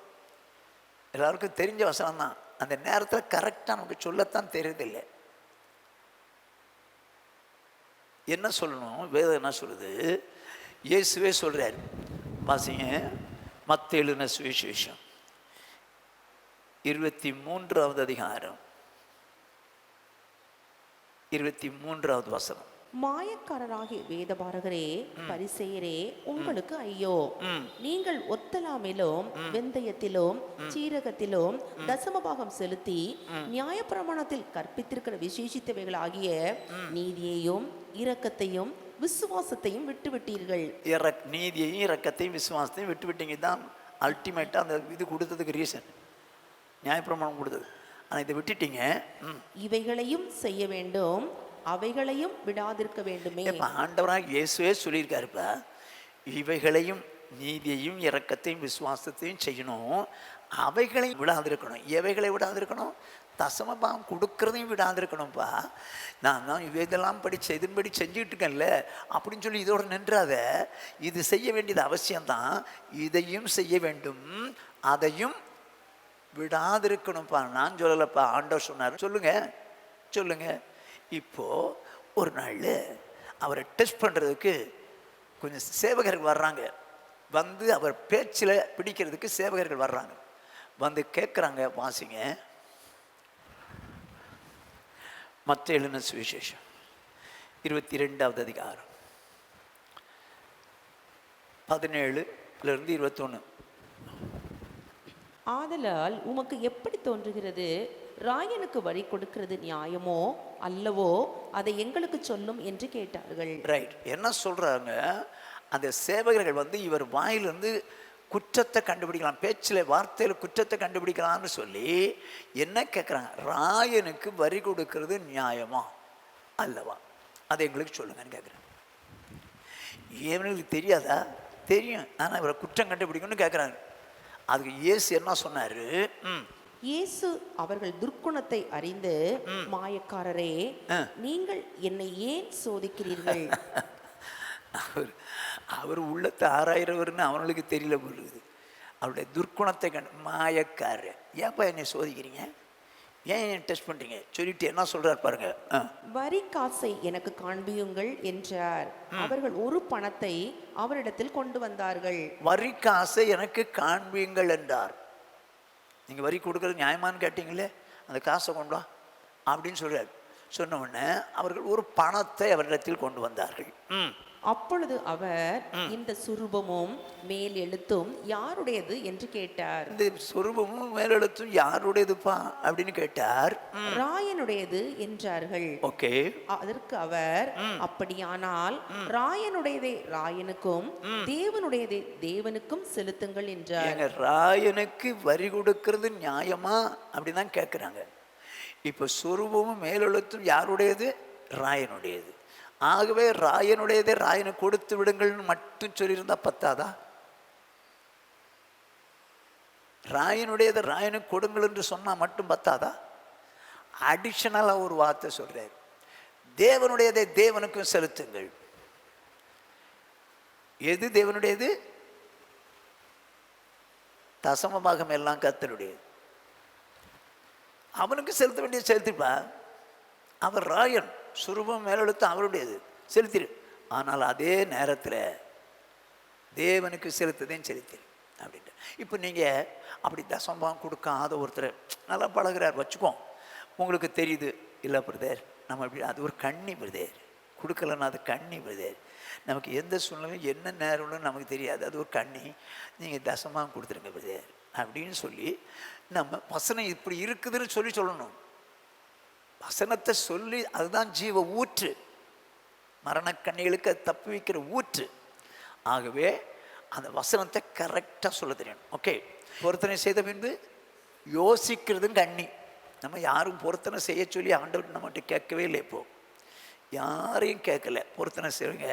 எல்லாருக்கும் தெரிஞ்ச வசனம் தான், அந்த நேரத்தில் கரெக்டாக நமக்கு சொல்லத்தான் தெரியறதில்லை. என்ன சொல்லணும்? வேதம் என்ன சொல்லுது? இயேசுவே சொல்கிறார், வாசிங்க. மத்தேயு எழுதின சுவிசேஷம் 23வது அதிகாரம் 23வது வசனம். மாயக்காரராகிய வேதபாரகரே, பரிசேயரே, உங்களுக்கு ஐயோ! நீங்கள் ஒத்தலாமிலும் வெந்தயத்திலும் சீரகத்திலும் தசமபாகம் செலுத்தி நியாயப்பிரமாணத்தில் கற்பித்திருக்கிற விசேஷித்தவைகளாகிய நீதியையும் இரக்கத்தையும் விசுவாசத்தையும் விட்டுவிட்டீர்கள். நீதியையும் இரக்கத்தையும் விசுவாசத்தையும் விட்டுவிட்டீங்க தான் அல்டிமேட்டாக அந்த இது கொடுத்ததுக்கு ரீசன். நியாயப்பிரமாணம் கொடுத்தது, ஆனால் இதை விட்டுட்டீங்க. இவைகளையும் செய்ய வேண்டும், அவைகளையும் விடாதிருக்க வேண்டுமே. இப்போ ஆண்டவராக இயேசுவே சொல்லியிருக்காருப்பா, இவைகளையும் நீதியையும் இரக்கத்தையும் விசுவாசத்தையும் செய்யணும், அவைகளையும் விடாதிருக்கணும். எவைகளை விடாதிருக்கணும்? தசமபாகம் கொடுக்கறதையும் விடாதிருக்கணும்ப்பா. நான் தான் இதெல்லாம் படித்து இதன்படி செஞ்சுக்கிட்டு இருக்கேன்ல அப்படின்னு சொல்லி இதோட நின்றாத. இது செய்ய வேண்டியது அவசியம்தான், இதையும் செய்ய வேண்டும், அதையும் விடாதிருக்கணும்ப்பா. நான் சொல்லலைப்பா, ஆண்டவர் சொன்னார். சொல்லுங்க சொல்லுங்க. இப்போது ஒரு நாள் அவரை டெஸ்ட் பண்ணுறதுக்கு கொஞ்சம் சேவகர்கள் வர்றாங்க. வந்து அவர் பேச்சில் பிடிக்கிறதுக்கு சேவகர்கள் வர்றாங்க. வந்து கேட்குறாங்க, வாசிங்க. மத்தேயு எழுதின சுவிசேஷம் 22வது அதிகாரம் 17லிருந்து 21. ஆதலால் உமக்கு எப்படி தோன்றுகிறது? ராயனுக்கு வழி கொடுக்கிறது நியாயமோ அல்லவோ? அதை எங்களுக்கு சொல்லும் என்று கேட்டார்கள். ரைட். என்ன சொல்கிறாங்க? அந்த சேவகர்கள் வந்து இவர் வாயிலிருந்து குற்றத்தை கண்டுபிடிக்கலாம், பேச்சில் வார்த்தையில் குற்றத்தை கண்டுபிடிக்கலாம்னு சொல்லி என்ன கேட்குறாங்க? ராயனுக்கு வரி கொடுக்கறது நியாயமா அல்லவா, அதை எங்களுக்கு சொல்லுங்கன்னு கேட்குறேன். இவனுக்கு தெரியாதா? தெரியும், ஆனால் இவரை குற்றம் கண்டுபிடிக்கணும்னு கேட்குறாங்க. அதுக்கு இயேசு என்ன சொன்னார்? இயேசு அவர்கள் துர்க்குணத்தை அறிந்து, மாயக்காரரே, நீங்கள் என்னை ஏன் சோதிக்கிறீர்கள்? அவர் உள்ளத்தை ஆராயிறவர்னு அவனுக்கு தெரியல போலுது. அவருடைய துர்க்குணத்தை கண்டு, மாயக்காரர், ஏப்பா என்னை சோதிக்கிறீங்க? ஏன் டெஸ்ட் பண்ணுறீங்க சொல்லிட்டு என்ன சொல்கிறார் பாருங்க. வரி காசை எனக்கு காண்பியுங்கள் என்றார். அவர்கள் ஒரு பணத்தை அவரிடத்தில் கொண்டு வந்தார்கள். வரி காசை எனக்கு காண்பியுங்கள் என்றார். நீங்கள் வரி கொடுக்கறது நியாயமானு கேட்டீங்களே, அந்த காசை கொண்டு வா அப்படின்னு சொல்கிறார். சொன்ன உடனே அவர்கள் ஒரு பணத்தை அவரிடத்தில் கொண்டு வந்தார்கள். அப்பொழுது அவர் இந்த சுரூபமும் மேல் எழுத்தும் யாருடையது என்று கேட்டார். இந்த சொரூபமும் மேலெழுத்தும் யாருடையதுப்பா அப்படின்னு கேட்டார். ராயனுடையது என்றார்கள். ஓகே. அதற்கு அவர், அப்படியானால் ராயனுடையதை ராயனுக்கும் தேவனுடையதை தேவனுக்கும் செலுத்துங்கள் என்றார். எங்க ராயனுக்கு வரி கொடுக்கறது நியாயமா அப்படிதான் கேட்குறாங்க. இப்போ சொரூபமும் மேலெழுத்தும் யாருடையது? ராயனுடையது. ஆகவே ராயனுடையதே ராயனுக்கு கொடுத்து விடுங்கள்னு மட்டும் சொல்லியிருந்தா பத்தாதா? ராயனுடையதை ராயனுக்கு கொடுங்கள் என்று சொன்னால் மட்டும் பத்தாதா? அடிஷனலாக ஒரு வார்த்தை சொல்றார், தேவனுடையதை தேவனுக்கும் செலுத்துங்கள். எது தேவனுடையது? தசம பாகம் எல்லாம் கர்த்தருடையது. அவனுக்கு செலுத்த வேண்டிய செலுத்திப்பா. அவர் ராயன், சுரூபம் மேலெழுத்து அவருடையது, செலுத்திடு. ஆனால் அதே நேரத்தில் தேவனுக்கு செலுத்ததையும் செலுத்திடு அப்படின்ட்டு. இப்போ நீங்கள் அப்படி தசமபாகம் கொடுக்காத ஒருத்தர் நல்லா பழகிறார் வச்சுக்கோம், உங்களுக்கு தெரியுது இல்லை பிரதர், நம்ம அப்படி அது ஒரு கண்ணி பிரதர், கொடுக்கலன்னா அது கண்ணி பிரதர், நமக்கு எந்த சூழ்நிலையும் என்ன நேரம்னு நமக்கு தெரியாது, அது ஒரு கண்ணி, நீங்கள் தசமபாகம் கொடுத்துருங்க பிரதர் அப்படின்னு சொல்லி நம்ம வசனம் இப்படி இருக்குதுன்னு சொல்லணும். வசனத்தை சொல்லி, அதுதான் ஜீவ ஊற்று, மரணக்கண்ணிகளுக்கு அது தப்பி வைக்கிற ஊற்று. ஆகவே அந்த வசனத்தை கரெக்டாக சொல்ல தெரியணும். ஓகே. பொருத்தனை செய்த பின்பு யோசிக்கிறதும் கண்ணி. நம்ம யாரும் பொருத்தனை செய்ய சொல்லி ஆண்டவர் நம்மகிட்ட கேட்கவே இல்லை. இப்போ யாரையும் கேட்கல பொருத்தனை செய்யுங்க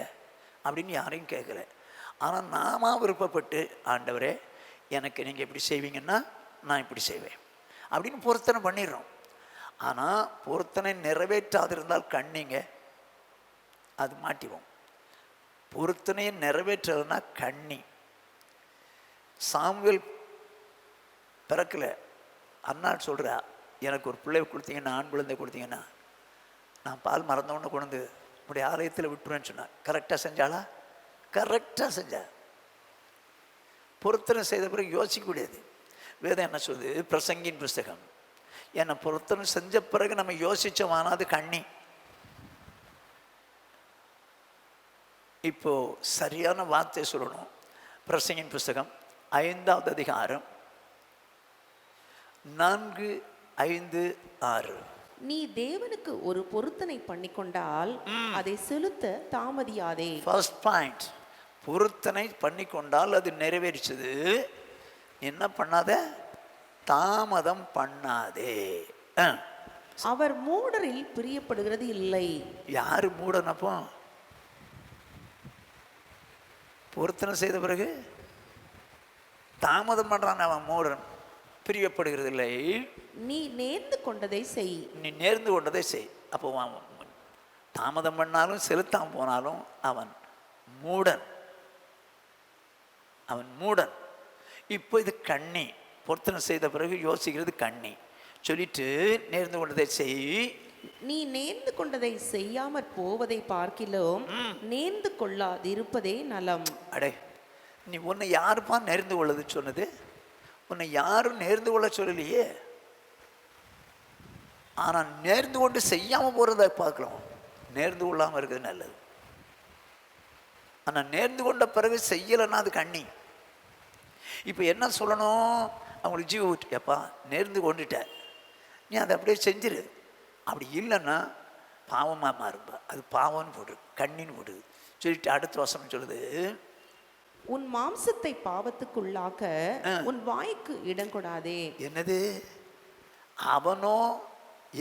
அப்படின்னு, யாரையும் கேட்கல. ஆனால் நாம விருப்பப்பட்டு, ஆண்டவரே எனக்கு நீங்கள் இப்படி செய்வீங்கன்னா நான் இப்படி செய்வேன் அப்படின்னு பொருத்தனை பண்ணிடுறோம். ஆனால் பொருத்தனை நிறைவேற்றாதிருந்தால் கண்ணிங்க, அது மாட்டிவோம். பொருத்தனையை நிறைவேற்றதுன்னா கண்ணி. சாமுவேல் பிறக்கல, அண்ணாட் சொல்கிறா, எனக்கு ஒரு பிள்ளை கொடுத்தீங்கன்னா, ஆண் குழந்தை கொடுத்தீங்கன்னா நான் பால் மறந்தவொன்னு கொண்டு வந்து இப்படி ஆலயத்தில் விட்டுருவேன்னு சொன்னான். கரெக்டாக செஞ்சாளா? கரெக்டாக செஞ்சா. பொருத்தனை செய்த பிறகு யோசிக்க முடியாது. வேதம் என்ன சொல்லுது? பிரசங்கின் புஸ்தகம், என்னை பொருத்தனை செஞ்ச பிறகு நம்ம யோசிச்சோமானா அது கண்ணி. இப்போ சரியான வார்த்தை சொல்லணும். பிரசங்கின் புஸ்தகம் 5வது அதிகாரம் 4, 5, 6. நீ தேவனுக்கு ஒரு பொருத்தனை பண்ணிக்கொண்டால் அதை செலுத்த தாமதியாதே. ஃபர்ஸ்ட் பாயிண்ட், பொருத்தனை பண்ணிக்கொண்டால் அது நிறைவேறிச்சது, என்ன பண்ணாத? தாமதம் பண்ணாதே. அவர் மூடரில் பிரியப்படுகிறது இல்லை. யாரு மூடன்? அப்போ பொருத்தனை செய்த பிறகு தாமதம் பண்றான், அவன் மூடன், பிரியப்படுகிறது இல்லை. நீ நேர்ந்து கொண்டதை செய். நீ நேர்ந்து கொண்டதை செய். அப்போ தாமதம் பண்ணாலும் செலுத்தாம போனாலும் அவன் மூடன், அவன் மூடன். இப்போ இது கண்ணி. பொருத்தனை செய்த பிறகு யோசிக்கிறது கண்ணி. சொல்லிட்டு நேர்ந்து கொண்டதை செய். நீ நேர்ந்து கொண்டதை செய்யாமற் போவதை பார்க்கிலும் நேர்ந்து கொள்ளாதிருப்பதே நலம். அடே, நீ உன்னை யாருப்பா நேர்ந்து கொள்ளது சொன்னது? உன்னை யாரும் நேர்ந்து கொள்ள சொல்லலையே. ஆனால் நேர்ந்து கொண்டு செய்யாமல் போகிறத பார்க்கலாம். நேர்ந்து கொள்ளாமல் இருக்கிறது நல்லது. ஆனால் நேர்ந்து கொண்ட பிறகு செய்யலைன்னா அது கண்ணி. இப்போ என்ன சொல்லணும்? அவங்களுக்கு ஜீவ ஊற்று, எப்பா நேர்ந்து கொண்டுட்ட, நீ அதை அப்படியே செஞ்சிரு. அப்படி இல்லைன்னா பாவமாக மாறும்பா, அது பாவம்னு போடு, கண்ணின்னு போடு. சொல்லிட்டு அடுத்த வசனம் சொல்லுது, உன் மாம்சத்தை பாவத்துக்குள்ளாக்க உன் வாய்க்கு இடம் கொடாதே. என்னது? அவனோ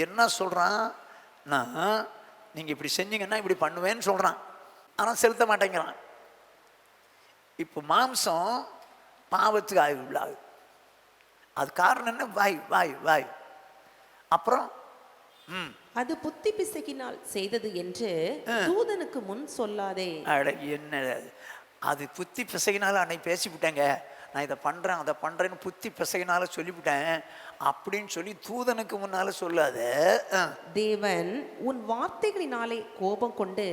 என்ன சொல்கிறான்? நான் நீங்கள் இப்படி செஞ்சீங்கன்னா இப்படி பண்ணுவேன்னு சொல்கிறான், ஆனால் செலுத்த மாட்டேங்கிறான். இப்போ மாம்சம் பாவத்துக்கு ஆய்வு உள்ளாகுது. அது காரணம் என்ன? வாய் வாய் வாய். அப்புறம் அது புத்தி பிசகினால் செய்தது என்று தூதனுக்கு முன் சொல்லாதே. அட என்ன அது? புத்தி பிசகினாலும் அன்னைக்கு பேசிவிட்டேங்க, நான் இதை பண்ணுறேன் அதை பண்ணுறேன்னு புத்தி பிசையினால சொல்லிவிட்டேன் அப்படின்னு சொல்லி தூதனுக்கு முன்னால் சொல்லாத. தேவன் உன் வார்த்தைகளினாலே கோபம் கொண்டு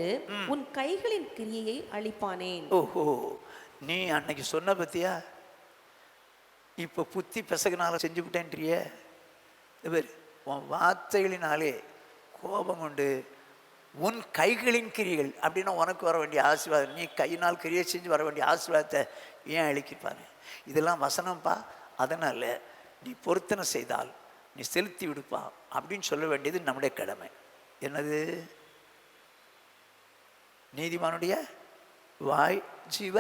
உன் கைகளின் கிரியையை அழிப்பானேன். ஓஹோ, நீ அன்னைக்கு சொன்ன பத்தியா, இப்போ புத்தி பிசகுனால செஞ்சு விட்டேன்றிய. உன் வார்த்தைகளினாலே கோபம் கொண்டு உன் கைகளின் கிரியைகள் அப்படின்னா உனக்கு வர வேண்டிய ஆசீர்வாதம், நீ கையினால் கிரியை செஞ்சு வர வேண்டிய ஆசீர்வாதத்தை ஏன் அழிக்கிப்பாரு? இதெல்லாம் வசனம்ப்பா, அதனால் நீ பொருத்தனை செய்தால் நீ செலுத்தி விடுப்பா அப்படின்னு சொல்ல வேண்டியது நம்முடைய கடமை. என்னது? நீதிமானுடைய வாய் ஜீவ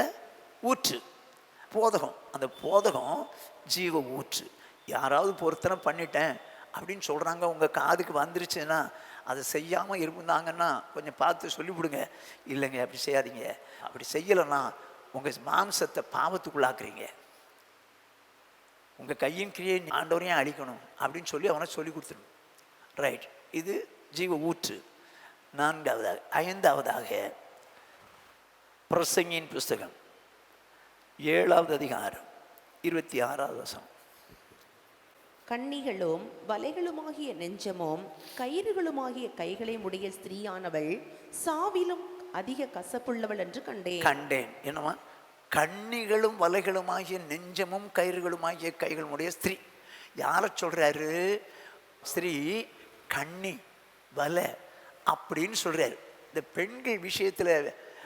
ஊற்று, போதகம். அந்த போதகம் ஜீவ ஊற்று. யாராவது பொருத்தனை பண்ணிட்டேன் அப்படின்னு சொல்கிறாங்க, உங்கள் காதுக்கு வந்துருச்சுன்னா அதை செய்யாமல் இருந்தாங்கன்னா கொஞ்சம் பார்த்து சொல்லிவிடுங்க. இல்லைங்க அப்படி செய்யாதீங்க, அப்படி செய்யலைன்னா உங்கள் மாம்சத்தை பாவத்துக்குள்ளாக்குறீங்க, உங்கள் கையின் கிரியை ஆண்டவரையும் அழிக்கணும் அப்படின்னு சொல்லி அவனை சொல்லி கொடுத்துருணும். ரைட், இது ஜீவ ஊற்று. நான்காவதாக, ஐந்தாவதாக பிரசங்கியின் புஸ்தகம் 7வது அதிகாரம் 26வது வசனம். கண்ணிகளும் வலைகளுமாகிய நெஞ்சமும் கயிறுகளுமாகிய கைகளையும் உடைய ஸ்திரீயானவள் சாவிலும் அதிக கசப்புள்ளவள் என்று கண்டேன். என்னமா? கண்ணிகளும் வலைகளுமாகிய நெஞ்சமும் கயிறுகளுமாகிய கைகளுடைய ஸ்திரீ. யாரை சொல்றாரு? ஸ்திரீ, கண்ணி, வலை அப்படின்னு சொல்றாரு. இந்த பெண்கள் விஷயத்துல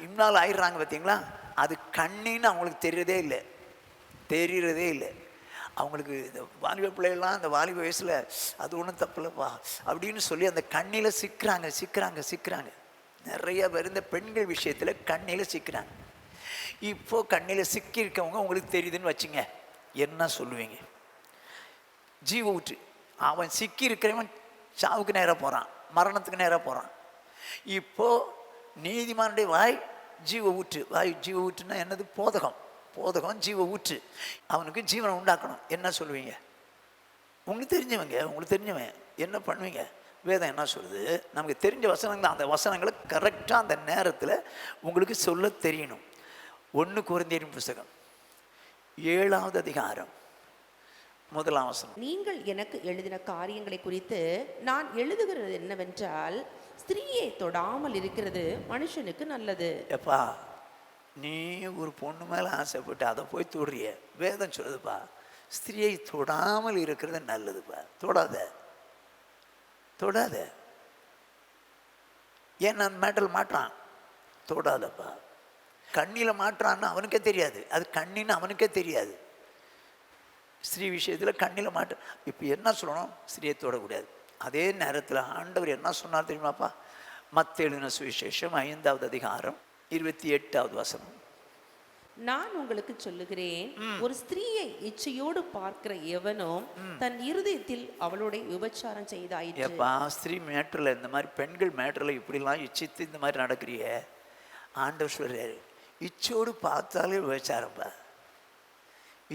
இன்னால் ஆயிடுறாங்க பார்த்தீங்களா? அது கண்ணின்னு அவங்களுக்கு தெரியறதே இல்லை. அவங்களுக்கு இந்த வாலிப பிள்ளைகள்லாம் அந்த வாலிப வயசில் அது ஒன்றும் தப்பில்லப்பா அப்படின்னு சொல்லி அந்த கண்ணியில் சிக்கிறாங்க. நிறைய பேர் இந்த பெண்கள் விஷயத்தில் கண்ணியில் சிக்கிறாங்க. இப்போது கண்ணியில் சிக்கியிருக்கவங்க உங்களுக்கு தெரியுதுன்னு வச்சுங்க, என்ன சொல்லுவீங்க? ஜீவ ஊற்று. அவன் சிக்கி இருக்கிறவன் சாவுக்கு நேராக போகிறான், மரணத்துக்கு நேராக போகிறான். இப்போது நீதிமானுடைய வாய் ஜீவ ஊற்று. வாய் ஜீவ ஊற்றுன்னா என்னது? போதகம் ஜீவ ஊற்று. அவனுக்கு ஜீவனை உண்டாக்கணும். என்ன சொல்லுவீங்க? உங்களுக்கு தெரிஞ்சவன் என்ன பண்ணுவீங்க? வேதம் என்ன சொல்லுது? நமக்கு தெரிஞ்ச வசனங்கள், அந்த வசனங்களை கரெக்டாக அந்த நேரத்தில் உங்களுக்கு சொல்ல தெரியணும். 1 கொரிந்தியர் புஸ்தகம் 7வது அதிகாரம் 1ஆம் வசனம். நீங்கள் எனக்கு எழுதின காரியங்களை குறித்து நான் எழுதுகிறது என்னவென்றால், ஸ்திரீயை தொடாமல் இருக்கிறது மனுஷனுக்கு நல்லது. எப்பா, நீ ஒரு பொண்ணு மேலே ஆசைப்பட்டு அதை போய் தொடுறிய, வேதம் சொல்லுதுப்பா, ஸ்திரீயை தொடாமல் இருக்கிறது நல்லதுப்பா. தொடாத. ஏன் நான் மேட்டல் மாட்டான்? தொடாதப்பா. கண்ணியில் மாட்டுறான்னு அவனுக்கே தெரியாது, அது கண்ணின்னு அவனுக்கே தெரியாது. ஸ்திரீ விஷயத்தில் கண்ணில் மாட்ட. இப்போ என்ன சொல்லணும்? ஸ்திரீயை தொடக்கூடாது. அதே நேரத்தில் ஆண்டவர் என்ன சொன்னார் தெரியுமாப்பா? மத்தேயு எழுதின சுவிசேஷம் 5வது அதிகாரம் 28வது வசனம். நான் உங்களுக்கு சொல்லுகிறேன், ஒரு ஸ்திரீயை இச்சையோடு பார்க்கிற எவனும் தன் இருதயத்தில் அவளுடைய விபச்சாரம் செய்தாயிற்று. எப்பா, ஸ்திரீ மேட்டரில், இந்த மாதிரி பெண்கள் மேட்டரில் இப்படிலாம் இச்சித்து இந்த மாதிரி நடக்கிறிய, ஆண்டவர் சொல்றாரு, இச்சையோடு பார்த்தாலே விபச்சாரம்ப்பா.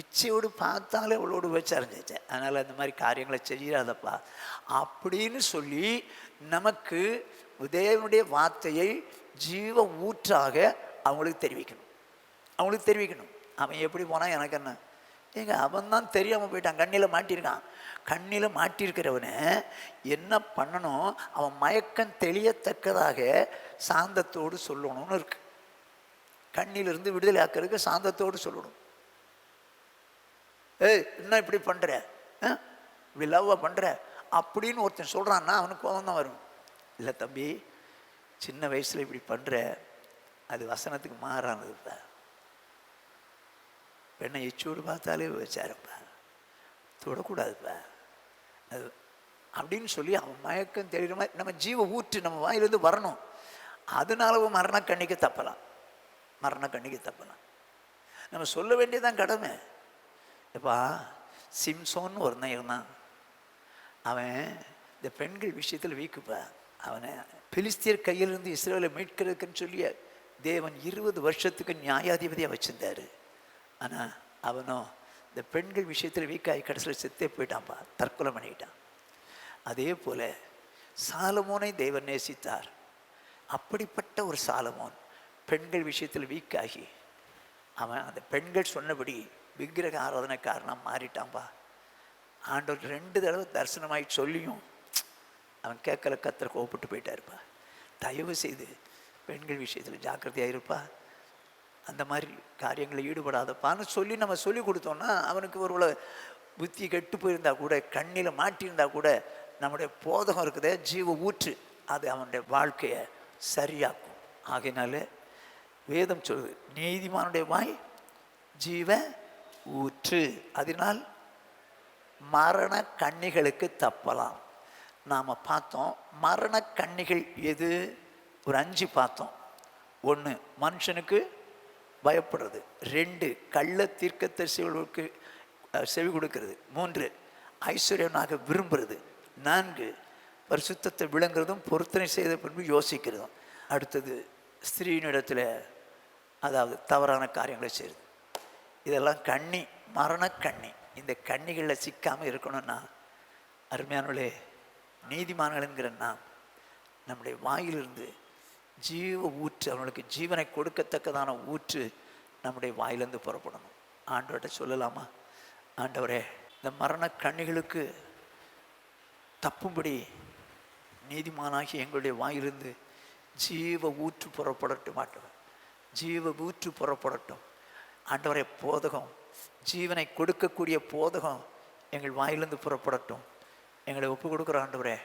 இச்சையோடு பார்த்தாலே அவளோடு விபச்சாரம் செஞ்சேன், அதனால் அந்த மாதிரி காரியங்களை செய்யாதப்பா அப்படின்னு சொல்லி நமக்கு தேவனுடைய வார்த்தையை ஜீவ ஊற்றாக அவங்களுக்கு தெரிவிக்கணும். அவன் எப்படி போனால் எனக்கு என்ன? அவன் தான் தெரியாமல் போயிட்டான், கண்ணில் மாட்டியிருக்கிறவனை என்ன பண்ணணும்? அவன் மயக்கம் தெளியத்தக்கதாக சாந்தத்தோடு சொல்லணும்னு இருக்கு. கண்ணிலிருந்து விடுதலை ஆக்கிறதுக்கு சாந்தத்தோடு சொல்லணும். என்ன இப்படி பண்ணுற, இப்படி லவ்வை பண்ணுற அப்படின்னு ஒருத்தன் சொல்கிறான்னா அவனுக்கு கோபம் தான் வரும். இல்லை தம்பி, சின்ன வயசில் இப்படி பண்ணுற, அது வசனத்துக்கு மாறானதுப்பா. பெண்ணை எச்சோடு பார்த்தாலே விபச்சாரப்பா, தொடக்கூடாதுப்பா அது அப்படின்னு சொல்லி அவன் மயக்கம் தெரிகிற மாதிரி நம்ம ஜீவ ஊற்று நம்ம வாயிலிருந்து வரணும். அதனால மரணக்கண்ணிக்கு தப்பலாம். நம்ம சொல்ல வேண்டியதான் கடமை. எப்பா, சிம்சோன்னு ஒருத்தன் இருந்தான். அவன் இந்த பெண்கள் விஷயத்தில் வீக்குப்பா. அவனை பெலிஸ்தியர் கையிலிருந்து இஸ்ரவேலை மீட்கிறதுக்குன்னு சொல்லி தேவன் 20 வருஷத்துக்கு நியாயாதிபதியாக வச்சிருந்தாரு. ஆனால் அவனோ இந்த பெண்கள் விஷயத்தில் வீக்காகி கடைசியில் செத்தே போயிட்டான்ப்பா, தற்கொலை பண்ணிக்கிட்டான். அதே போல் சாலமோனை தேவன் நேசித்தார். அப்படிப்பட்ட ஒரு சாலமோன் பெண்கள் விஷயத்தில் வீக்காகி அவன் அந்த பெண்கள் சொன்னபடி விக்கிரக ஆராதனைக்காரனாக மாறிட்டான்பா. ஆண்டவர் 2 தடவை தரிசனமாகி சொல்லியும் அவன் கேட்கல. கத்தரை கோப்பிட்டு போயிட்டாருப்பா. தயவு செய்து பெண்கள் விஷயத்தில் ஜாக்கிரதையாக இருப்பா. அந்த மாதிரி காரியங்களை ஈடுபடாதப்பான்னு சொல்லி நம்ம சொல்லி கொடுத்தோம்னா அவனுக்கு ஒரு புத்தி கெட்டு போயிருந்தா கூட, கண்ணில் மாட்டியிருந்தா கூட, நம்முடைய போதகம் இருக்குதே ஜீவ ஊற்று, அது அவனுடைய வாழ்க்கையை சரியாக்கும். ஆகையினால வேதம் சொல்லுது, நீதிமானுடைய வாய் ஜீவ ஊற்று, அதனால் மரண கண்ணிகளுக்கு தப்பலாம். நாம் பார்த்தோம் மரண கண்ணிகள் எது, ஒரு 5 பார்த்தோம். 1 மனுஷனுக்கு பயப்படுறது, 2 கள்ள தீர்க்கதரிசிகளுக்கு செவி கொடுக்கிறது, 3 ஐஸ்வர்யனாக விரும்புறது, 4 பரிசுத்தத்தை விளங்குறதும் பொருத்தனை செய்த பின்பு யோசிக்கிறதும், அடுத்தது ஸ்திரீனிடத்தில் அதாவது தவறான காரியங்களை செய்கிறது. இதெல்லாம் கண்ணி, மரண கண்ணி. இந்த கண்ணிகளில் சிக்காமல் இருக்கணும்னா அருமையானவர்களே, நீதிமான்கள்ங்கிற நாம் நம்முடைய வாயிலிருந்து ஜீவ ஊற்று, அவங்களுக்கு ஜீவனை கொடுக்கத்தக்கதான ஊற்று நம்முடைய வாயிலிருந்து புறப்படணும். ஆண்டவர்கிட்ட சொல்லலாமா, ஆண்டவரே இந்த மரண கண்ணிகளுக்கு தப்பும்படி நீதிமானாகி எங்களுடைய வாயிலிருந்து ஜீவ ஊற்று புறப்படட்டும். ஆண்டவர் ஜீவ ஊற்று புறப்படட்டும். ஆண்டவரே போதகம், ஜீவனை கொடுக்கக்கூடிய போதகம் எங்கள் வாயிலிருந்து புறப்படட்டும். எங்களை ஒப்பு கொடுக்குற ஆண்டவரே,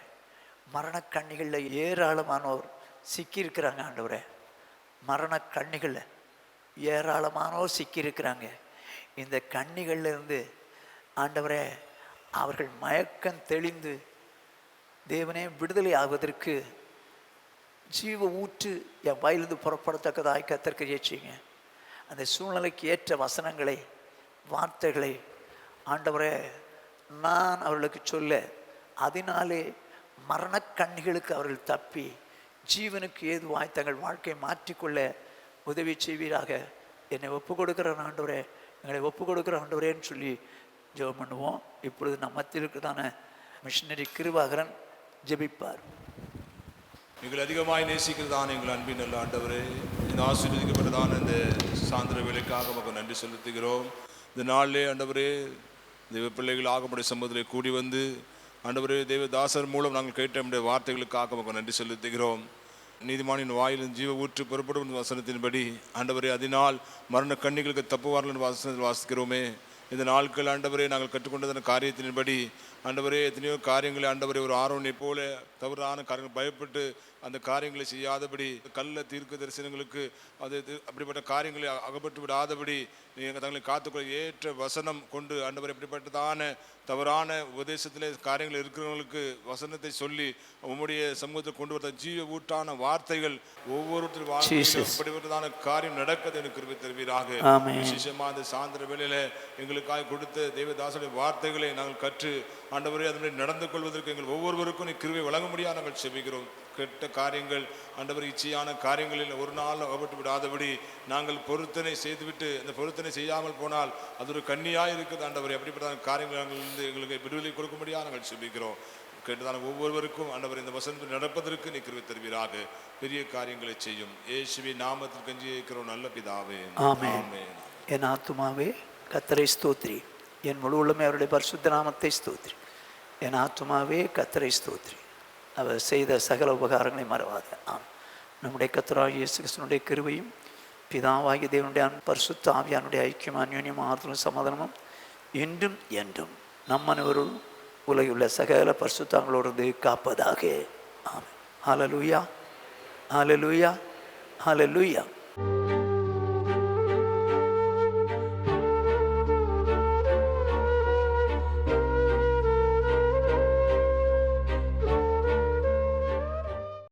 மரண கண்ணிகளில் ஏராளமானோர் சிக்கியிருக்கிறாங்க. ஆண்டவரே மரண கண்ணிகளில் ஏராளமானோர் சிக்கியிருக்கிறாங்க. இந்த கண்ணிகளில் இருந்து ஆண்டவரே அவர்கள் மயக்கம் தெளிந்து தேவனே விடுதலை ஆவதற்கு ஜீவ ஊற்று என் வாயிலிருந்து புறப்படத்தக்கதாய் கர்த்தர் ஏற்றிங்க. அந்த சூழ்நிலைக்கு ஏற்ற வசனங்களை, வார்த்தைகளை ஆண்டவரே நான் அவர்களுக்கு சொல்ல, அதனாலே மரண கண்ணிகளுக்கு அவர்கள் தப்பி ஜீவனுக்கு ஏதுவாய் தங்கள் வாழ்க்கையை மாற்றிக்கொள்ள உதவி செய்வீராக. என்னை ஒப்பு கொடுக்குற ஆண்டவரே, எங்களை ஒப்பு கொடுக்குற ஆண்டவரேன்னு சொல்லி ஜெபம் பண்ணுவோம். இப்பொழுது நம்ம மத்தியில் இருக்கிறதான மிஷினரி கிருபாகரன் ஜெபிப்பார். எங்கள் அதிகமாய் நேசிக்கிறதான எங்கள் அன்பின் நல்ல ஆண்டவரே, இந்த ஆசீர்வதிக்கப்பட்டதான இந்த சாயந்தர வேலைக்காக நமக்கு நன்றி செலுத்துகிறோம். இந்த நாளிலே ஆண்டவரே தெய்வ பிள்ளைகள் ஆகமுடைய சமூகத்திலே கூடி வந்து ஆண்டவரே தேவதாசர் மூலம் நாங்கள் கேட்ட நம்முடைய வார்த்தைகளுக்காக நமக்கு நன்றி செலுத்துகிறோம். நீதிமானின் வாயிலும் ஜீவ ஊற்று புறப்படும் வசனத்தின்படி ஆண்டவரே அதனால் மரண கண்ணிகளுக்கு தப்புவார்கள் வசனத்தில் வாசிக்கிறோமே. இந்த நாட்கள் ஆண்டவரே நாங்கள் கற்றுக்கொண்டதன் காரியத்தின்படி ஆண்டவரே எத்தனையோ காரியங்களை ஆண்டவரே ஒரு ஆரோனை போல தவறான காரியங்கள் பயப்பட்டு அந்த காரியங்களை செய்யாதபடி, கள்ள தீர்க்க தரிசனங்களுக்கு அது அப்படிப்பட்ட காரியங்களை அகப்பட்டு விடாதபடி நீங்கள் தங்களை காத்துக்கொள்ள ஏற்ற வசனம் கொண்டு ஆண்டவரை அப்படிப்பட்டதான தவறான உபதேசத்திலே காரியங்கள் இருக்கிறவங்களுக்கு வசனத்தை சொல்லி உம்முடைய சமூகத்தை கொண்டு வர ஜீவ ஊட்டான வார்த்தைகள் ஒவ்வொருத்தர் வாழ்க்கையிலும் அப்படிப்பட்டதான காரியம் நடக்கிறது எனக்கு கிருபை தருவீராக. விசேஷமா அந்த சாயந்தர வேளையில எங்களுக்காக கொடுத்த தேவதாசனுடைய வார்த்தைகளை நாங்கள் கற்று ஆண்டவரே அதனுடைய நடந்து கொள்வதற்கு எங்கள் ஒவ்வொருவருக்கும் நீ கிருபை வழங்க முடியாது நாங்கள் செபிக்கிறோம். கெட்ட காரியங்கள் ஆண்டவர் இச்சையான காரியங்களில் ஒரு நாள் அகப்பட்டு விடாதபடி நாங்கள் பொருத்தனை செய்துவிட்டு அந்த பொருத்தனை செய்யாமல் போனால் அது ஒரு கண்ணியாக இருக்குது ஆண்டவரே. அப்படிப்பட்ட காரியங்கள் நாங்கள் எங்களுக்கு விடுதலை கொடுக்க முடியாது நாங்கள் செபிக்கிறோம். கேட்டதான ஒவ்வொருவருக்கும் ஆண்டவர் இந்த வசனத்தில் நடப்பதற்கு நீ கிருபை தருவீராக. பெரிய காரியங்களை செய்யும் இயேசுவின் நாமத்தில் கெஞ்சி கேட்கிறோம் நல்ல பிதாவே, ஆமென். என் ஆத்துமாவே கர்த்தரை ஸ்தோத்திரி, என் முழு உள்ளமே அவருடைய பரிசுத்த நாமத்தை ஸ்தோத்திரி. என் ஆத்துமாவே கர்த்தரை ஸ்தோத்திரி, அவர் செய்த சகல உபகாரங்களை மறவாத. ஆம், நம்முடைய கர்த்தராகிய இயேசு கிறிஸ்துவினுடைய கிருபையும் பிதாவாகிய தேவனுடைய பரிசுத்த ஆவியானுடைய ஐக்கியம் அந்யோன்யமும் ஆறுதலும் சமாதானமும் இன்றும் என்றும் நம் அனைவரும் உலகிலுள்ள சகல பரிசுத்தங்களோடு காப்பதாக. ஆமென். ஹல்லேலூயா, ஹல்லேலூயா, ஹல்லேலூயா.